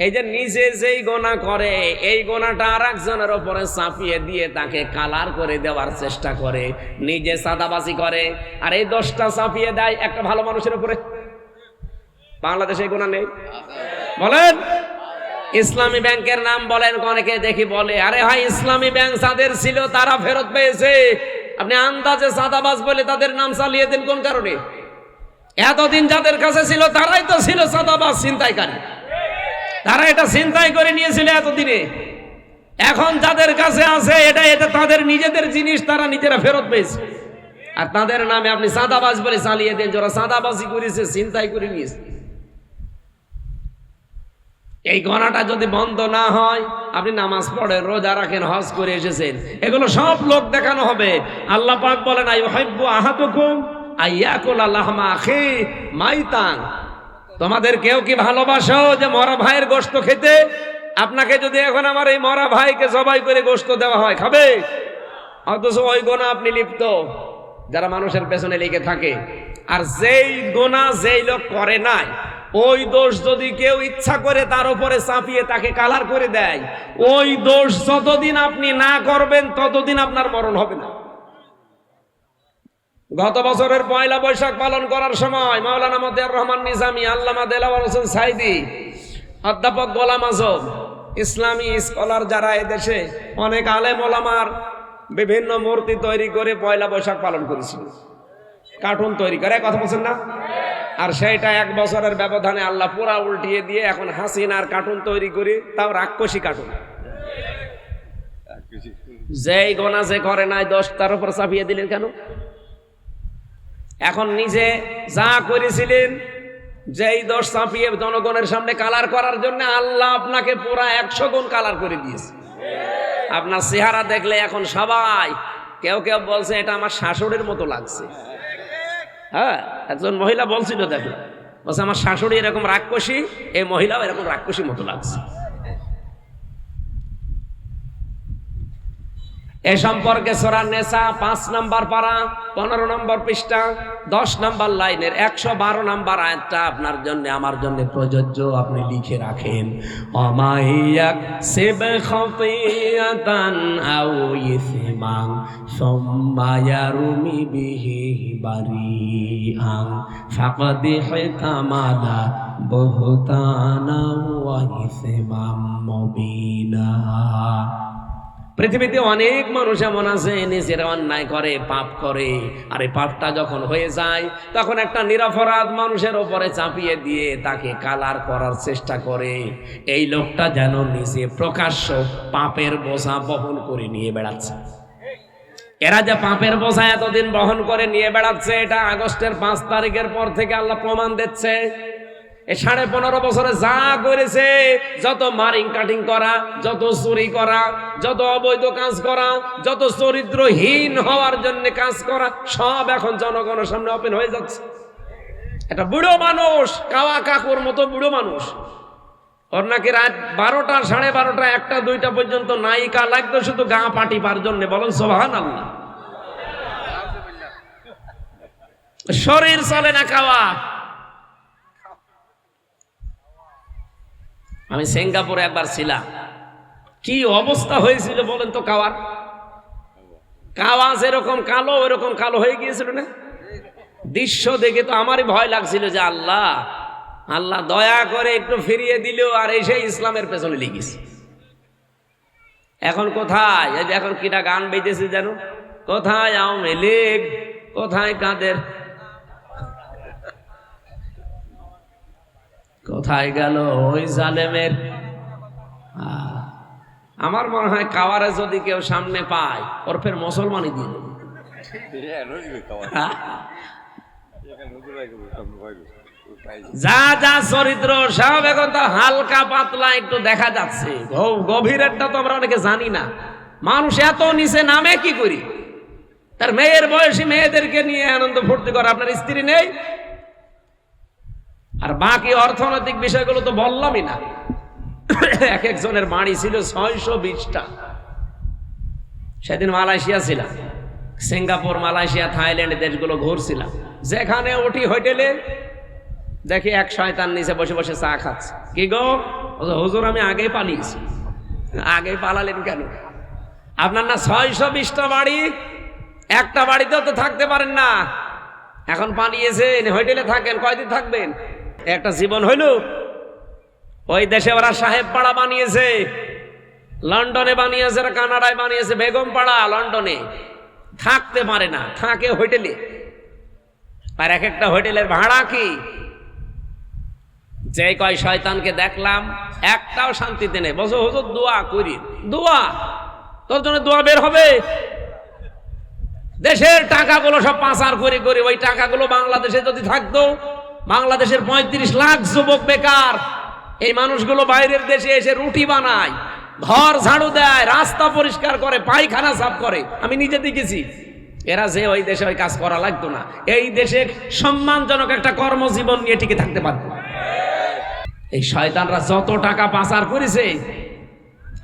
এই যে নিজে যেই গোনা করে, এই গোনাটা আর একজনের উপরে চাপিয়ে দিয়ে তাকে কালার করে দেওয়ার চেষ্টা করে, নিজে সাদাবাজি করে আর এই দোষটা চাপিয়ে দেয় একটা ভালো মানুষের উপরে। বাংলাদেশে এই গোনা নেই? বলেন। ইসলামী ব্যাংকের নাম বলেন, অনেকে দেখি বলে আরে ভাই ইসলামী ব্যাংক যাদের ছিল তারা ফেরত পেয়েছে, আপনি আন্দাজে সাদাবাজ বলে তাদের নাম চালিয়ে দেন কোন কারণে? এতদিন যাদের কাছে ছিল তারাই তো ছিল সাদাবাজ, ছিনতাইকারী। তারা এটা ছিনতাই করে নিয়েছিল এতদিনে। এখন যাদের কাছে আছে এটা তাদের নিজেদের জিনিস, তারা নিজেরা ফেরত পেয়েছে, আর তাদের নামে আপনি সাদাবাজ বলে চালিয়ে দেন। যারা সাদাবাজি করেছে, ছিনতাই করে নিয়েছে। এই গণাটা যদি বন্ধ না হয়, আপনি নামাজ পড়েন, রোজা রাখেন, হজ করে এসেছেন, এগুলো সব লোক দেখানো হবে। আল্লাহ পাক বলেন আইয়ুহিব্বু আহাদুকুম আইয়াকুলা লাহমা আখি মাইতান, তোমাদের কেউ কি ভালোবাসো যে মরা ভাইয়ের গোশত খেতে? আপনাকে যদি এখন আমার এই মরা ভাইকে জবাই করে গোশত দেওয়া হয়, খাবে? অথচ ওই গোনা আপনি লিপ্ত, যারা মানুষের পেছনে লেগে থাকে। আর যেই গোনা যেই লোক করে নাই, ওই দোষ যদি কেউ ইচ্ছা করে তার উপরে চাপিয়ে তাকে কালার করে দেয়, ওই দোষ যতদিন আপনি না করবেন ততদিন আপনার মরণ হবে না। গত বছরের 1 বৈশাখ পালন করার সময় মাওলানা মতিয়ার রহমান নিজামী, আল্লামা দেলাওয়ার হোসেন সাইদি, অধ্যাপক গোলাম আজম, ইসলামী স্কলার যারা এদেশে অনেক আলেম ওলামার বিভিন্ন মূর্তি তৈরি করে 1 বৈশাখ পালন করেছিল, কার্টুন তৈরি করে, কথা বলছেন না? আর সেইটা 1 বছরের ব্যবধানে আল্লাহ পুরা উল্টিয়ে দিয়ে এখন হাসিনার কার্টুন তৈরি করে, তাও রাক্ষসী কার্টুন। যেই গোনা যে করে নাই, দোষ তার উপর চাপিয়ে দিলেন কেন? এখন নিজে যা করেছিলেন, যেই দোষ চাপিয়ে জনগণের সামনে কালার করার জন্য আল্লাহ আপনাকে পুরা 100 গুণ কালার করে দিয়েছে। আপনার চেহারা দেখলে এখন সবাই, কেউ কেউ বলছে এটা আমার শাশুড়ির মতো লাগছে। হ্যাঁ, একজন মহিলা বলছিল, দেখো বলছে আমার শাশুড়ি এরকম রাক্ষসী, এই মহিলাও এরকম রাক্ষসী মতো লাগছে। এ সম্পর্কে সূরা নিসা 5 নম্বর পারা 15 নম্বর পৃষ্ঠা 10 নম্বর লাইনের 112 নম্বর আয়াতটা আপনার জন্য আমার জন্য প্রযোজ্য, আপনি লিখে রাখেন। অমাইয়াক সিব খাতিয়াতান আও ইসমান সুম্মা ইয়ারমি বিহি বারিআন ফাকাদ হিতামালা বুহতানা ওয়া ইসমান মুবিনা। পৃথিবীতে অনেক মানুষ এমন আছে নিজেরা অন্যায় করে, পাপ করে, আর এই পাপটা যখন হয়ে যায় তখন একটা নিরপরাধ মানুষের ওপরে চাপিয়ে দিয়ে তাকে কালার করার চেষ্টা করে। এই লোকটা যেন নিজে প্রকাশ্য পাপের বোঝা বহন করে নিয়ে বেড়াচ্ছে। এরা যে পাপের বোঝা এতদিন বহন করে নিয়ে বেড়াচ্ছে, এটা আগস্টের 5 তারিখের পর থেকে আল্লাহ প্রমাণ দিচ্ছে। এই 15.5 বছরে যা করেছে, যত মারিং কাটিং করা, যত চুরি করা, যত অবৈধ কাজ করা, যত চরিত্রহীন হওয়ার জন্য কাজ করা, সব এখন জনগণের সামনে ওপেন হয়ে যাচ্ছে। এটা বুড়ো মানুষ, কাওয়া কাকুর মতো বুড়ো মানুষ, ওর নাকি রাত 12টা, 12:30, 1টা, 2টা পর্যন্ত নায়িকা লাগতো শুধু গা পাটিবার জন্য। বলেন সুবহানাল্লাহ। শরীর চলে না খাওয়া। আমি সিঙ্গাপুরে একবার ছিলাম, কি অবস্থা হয়েছিল বলেন তো। কাওয়া যেরকম কালো ওইরকম কালো হয়ে গিয়েছিল না? দৃশ্য দেখে তো আমারই ভয় লাগছিল যে আল্লাহ আল্লাহ দয়া করে একটু ফিরিয়ে দিল, আর এসে ইসলামের পেছনে লেগেছে। এখন কোথায়, এই যে এখন কিটা গান বেজেছে যেন, কোথায় আওয়ামী লীগ, কোথায় কাদের, কোথায় গেল ওই জালেমের? আমার মনে হয় কাওয়ারে যদি কেউ সামনে পায় ওর ফের মুসলমানই দিয়ে দেবে। যা যা চরিত্র সব এখন তো হালকা পাতলা একটু দেখা যাচ্ছে, গভীরেরটা তো আমরা অনেকে জানি না। মানুষ এত নিচে নামে কি করি? তার মেয়ের বয়সী মেয়েদেরকে নিয়ে আনন্দ ফুর্তি করে, আপনার স্ত্রী নেই। আর বাকি অর্থনৈতিক বিষয়গুলো তো বললামই না। এক একজনের বাড়ি ছিল 620টা। সেদিন মালয়েশিয়া ছিলাম, সিঙ্গাপুর, মালয়েশিয়া, থাইল্যান্ড দেশগুলো ঘুরছিলাম। যেখানে উঠি হোটেলে দেখি এক শয়তান নিচে বসে বসে চা খাচ্ছে। কি গো হুজুর, আমি আগেই পালিয়েছি। আগেই পালালেন কেন? আপনার না 620টা বাড়ি, একটা বাড়িতেও তো থাকতে পারেন না। এখন পালিয়েছেন, হোটেলে থাকেন, কয়দিন থাকবেন? একটা জীবন হইল। ওই দেশে ওরা সাহেব পাড়া বানিয়েছে, লন্ডনে বানিয়েছে, কানাডায় বানিয়েছে, বেগম পাড়া লন্ডনে। থাকতে পারে না, থাকে হোটেলে। আর এক একটা হোটেলের ভাড়া কি! যে কয় শয়তানকে দেখলাম একটাও শান্তিতে নেই। বলছো হুজুর দোয়া করি। দোয়া? তোর জন্য দোয়া বের হবে? দেশের টাকাগুলো সব পাচার করে করে, ওই টাকাগুলো বাংলাদেশে যদি থাকতো, বাংলাদেশের 35 লাখ যুবক বেকার। এই মানুষগুলো বাইরের দেশে এসে রুটি বানায়, ঘর ঝাড়ু দেয়, রাস্তা পরিষ্কার করে, পায়খানা সাফ করে। আমি নিজে দেখেছি। এরা যে ওই দেশে ওই কাজ করা লাগতো না, এই দেশে সম্মানজনক একটা কর্মজীবন নিয়ে টিকে থাকতে পারত। এই শয়তানরা যত টাকা পাচার করেছে,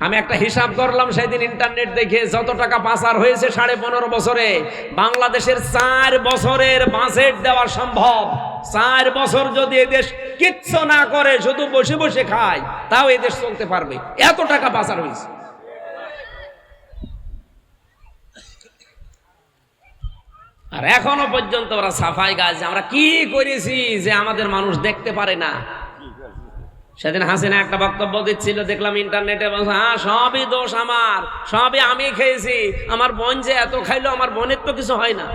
আমি একটা হিসাব করলাম সেদিন ইন্টারনেট দেখে, যত টাকা পাচার হয়েছে 15.5 বছরে, বাংলাদেশের 4 বছরের বাজেট দেওয়া সম্ভব। 4 বছর যদি এদেশ কিচ্ছু না করে, শুধু বসে বসে খায়, তাও এদেশ চলতে পারবে। এত টাকা পাচার হয়েছে। আর এখনো পর্যন্ত ওরা সাফাই গাছ, আমরা কি করেছি যে আমাদের মানুষ দেখতে পারে না। সেদিন হাসিনা একটা বক্তব্য দিচ্ছিল, দেখলাম ইন্টারনেটে, বলছে হ্যাঁ সবই দোষ আমার, সবই আমি খেয়েছি, আমার বোন যে এত খাইলো, আমার বোনের তো কিছু হয় না।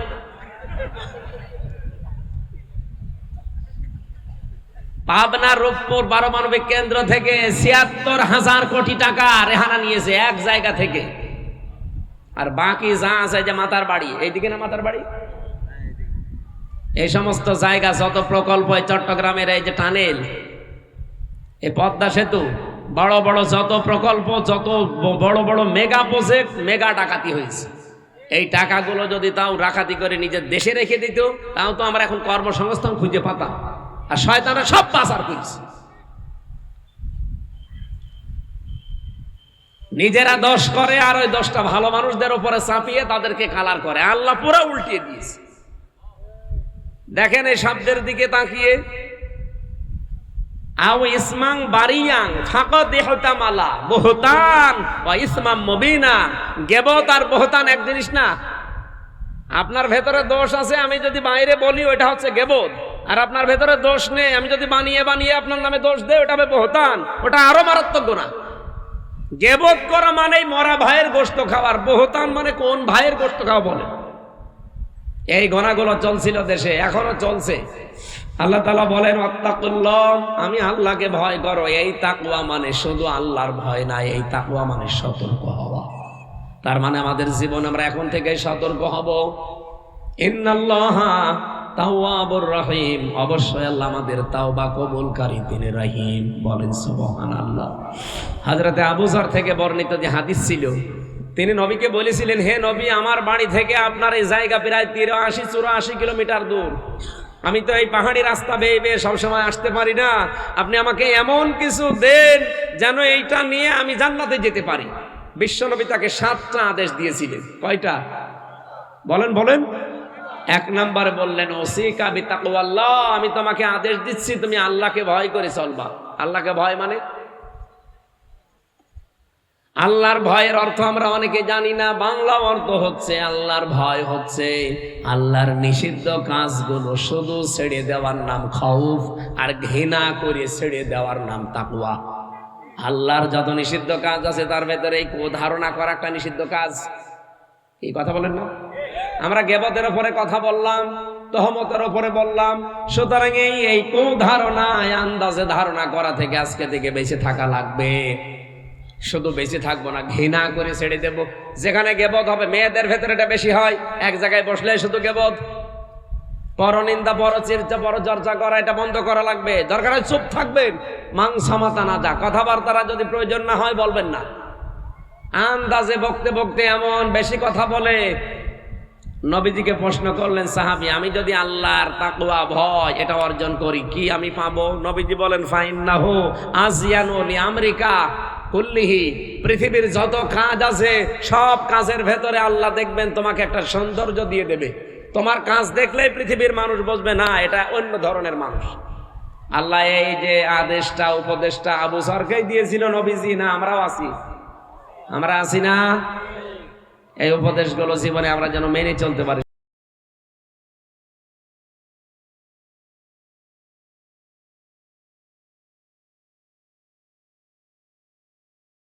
পাবনা রূপপুর পারমাণবিক কেন্দ্র থেকে ৭৬,০০০ কোটি টাকা রেহানা নিয়েছে এক জায়গা থেকে। আর বাকি যা আছে, যে মাতার বাড়ি, এইদিকে না মাতার বাড়ি, এই সমস্ত জায়গা যত প্রকল্প, চট্টগ্রামের এই যে টানেল, এই পদ্মা সেতু, বড় বড় যত প্রকল্প, যত বড় বড় মেগা প্রজেক্ট, মেগা ডাকাতি হয়েছে। এই টাকাগুলো যদি তাও ডাকাতি করে নিজের দেশে রেখে দিত, তাও তো আমরা এখন কর্মসংস্থান খুঁজে পাতাম। আর শয়তানরা সব পাচার করছে। নিজেরা দোষ করে, আর ওই দোষটা ভালো মানুষদের উপরে চাপিয়ে তাদেরকে কালার করে। আল্লাহ পুরো উল্টিয়ে দিয়েছে। দেখেন এই শব্দের দিকে তাকিয়ে, আও ইসমাং বারিয়াং ফাকাদ ইহতামালা বুহতান ওয়া ইসমাম মুবিনা। গীবত আর বুহতান এক জিনিস না। আপনার ভেতরে দোষ আছে, আমি যদি বাইরে বলি ওটা হচ্ছে গীবত। আর আপনার ভেতরে দোষ নেই, আমি যদি বানিয়ে বানিয়ে আপনার নামে দোষ দেই, ওটা হবে বুহতান। ওটা আরো মারাত্মক গুনাহ। গীবত করা মানে মরা ভাইয়ের গোশত খাওয়ার, বুহতান মানে কোন ভাইয়ের গোশত খাওয়া বলে। এই গুনাহগুলো চলছিল দেশে, এখনো চলছে। আল্লাহ তাআলা বলেন ওয়াত্তাকুল্লাহ, আমি আল্লাহকে ভয় করো। এই তাকওয়া মানে শুধু আল্লাহর ভয় না, এই তাকওয়া মানে সতর্ক হওয়া। তার মানে আমাদের জীবন আমরা এখন থেকে সতর্ক হব। ইন্নাল্লাহা তাওয়াবুর রহিম, অবশ্যই আল্লাহ আমাদের তাওবা কবুলকারী, তিনি রহিম। বলেন সুবহানাল্লাহ। হযরতে আবু যর থেকে বর্ণিত যে হাদিস ছিল, তিনি নবীকে বলেছিলেন, হে নবী, আমার বাড়ি থেকে আপনার এই জায়গা প্রায় 83-84 কিলোমিটার দূর। আমি তো এই পাহাড়ি রাস্তা বেয়ে বেয়ে সবসময় আসতে পারি না। আপনি আমাকে এমন কিছু দেন যেন এইটা নিয়ে আমি জান্নাতে যেতে পারি। বিশ্বনবী তাকে 7টা আদেশ দিয়েছিলেন। কয়টা বলেন বলেন? 1 নম্বরে বললেন ওসিকা বিতাকওয়াল্লাহ, আমি তোমাকে আদেশ দিচ্ছি তুমি আল্লাহকে ভয় করে চলবা। আল্লাহকে ভয় মানে, আল্লাহর ভয়ের অর্থ আমরা অনেকে জানি না। বাংলা অর্থ হচ্ছে, আল্লাহর ভয় হচ্ছে আল্লাহর নিষিদ্ধ কাজগুলো শুধু ছেড়ে দেওয়ার নাম খাউফ, আর ঘৃণা করে ছেড়ে দেওয়ার নাম তাকওয়া। আল্লাহর যত নিষিদ্ধ কাজ আছে তার ভেতরে এই ধারণা করা একটা নিষিদ্ধ কাজ। এই কথা বলেন না? আমরা গীবতের উপরে কথা বললাম, তহমতের উপরে বললাম। সুতরাং এই ধারণা, আন্দাজে ধারণা করা থেকে আজকে থেকে বেঁচে থাকা লাগবে। শুধু বেঁচে থাকবো না, ঘৃণা করে ছেড়ে দেব। যেখানে গেবত হবে, মেয়েদের ভেতরে এটা বেশি হয়, এক জায়গায় বসলে শুধু গেবত, পরনিন্দা, পরচর্চা করা, এটা বন্ধ করা লাগবে। দরকার হয় চুপ থাকবেন, মাংসামাতা না যা, কথাবার্তারা যদি প্রয়োজন না হয় বলবেন না। আন্দাজে বকতে বকতে এমন বেশি কথা বলে। নবীজিকে প্রশ্ন করলেন সাহাবী, আমি যদি আল্লাহর তাকওয়া, ভয় এটা অর্জন করি, কি আমি পাবো? নবীজি বলেন, ফাইন্নাহু আজিয়ানু লিআমরিকা কুল্লিহি, পৃথিবীর যত কাজ আছে সব কাজের ভেতরে আল্লাহ দেখবেন তোমাকে একটা সৌন্দর্য দিয়ে দেবে। তোমার কাজ দেখলেই পৃথিবীর মানুষ বুঝবে না এটা অন্য ধরনের মানুষ। আল্লাহ এই যে আদেশটা, উপদেশটা আবু সরকেই দিয়েছিল নবীজি, না আমরাও আছি? আমরা আছি না? এই উপদেশগুলো জীবনে আমরা যেন মেনে চলতে পারি।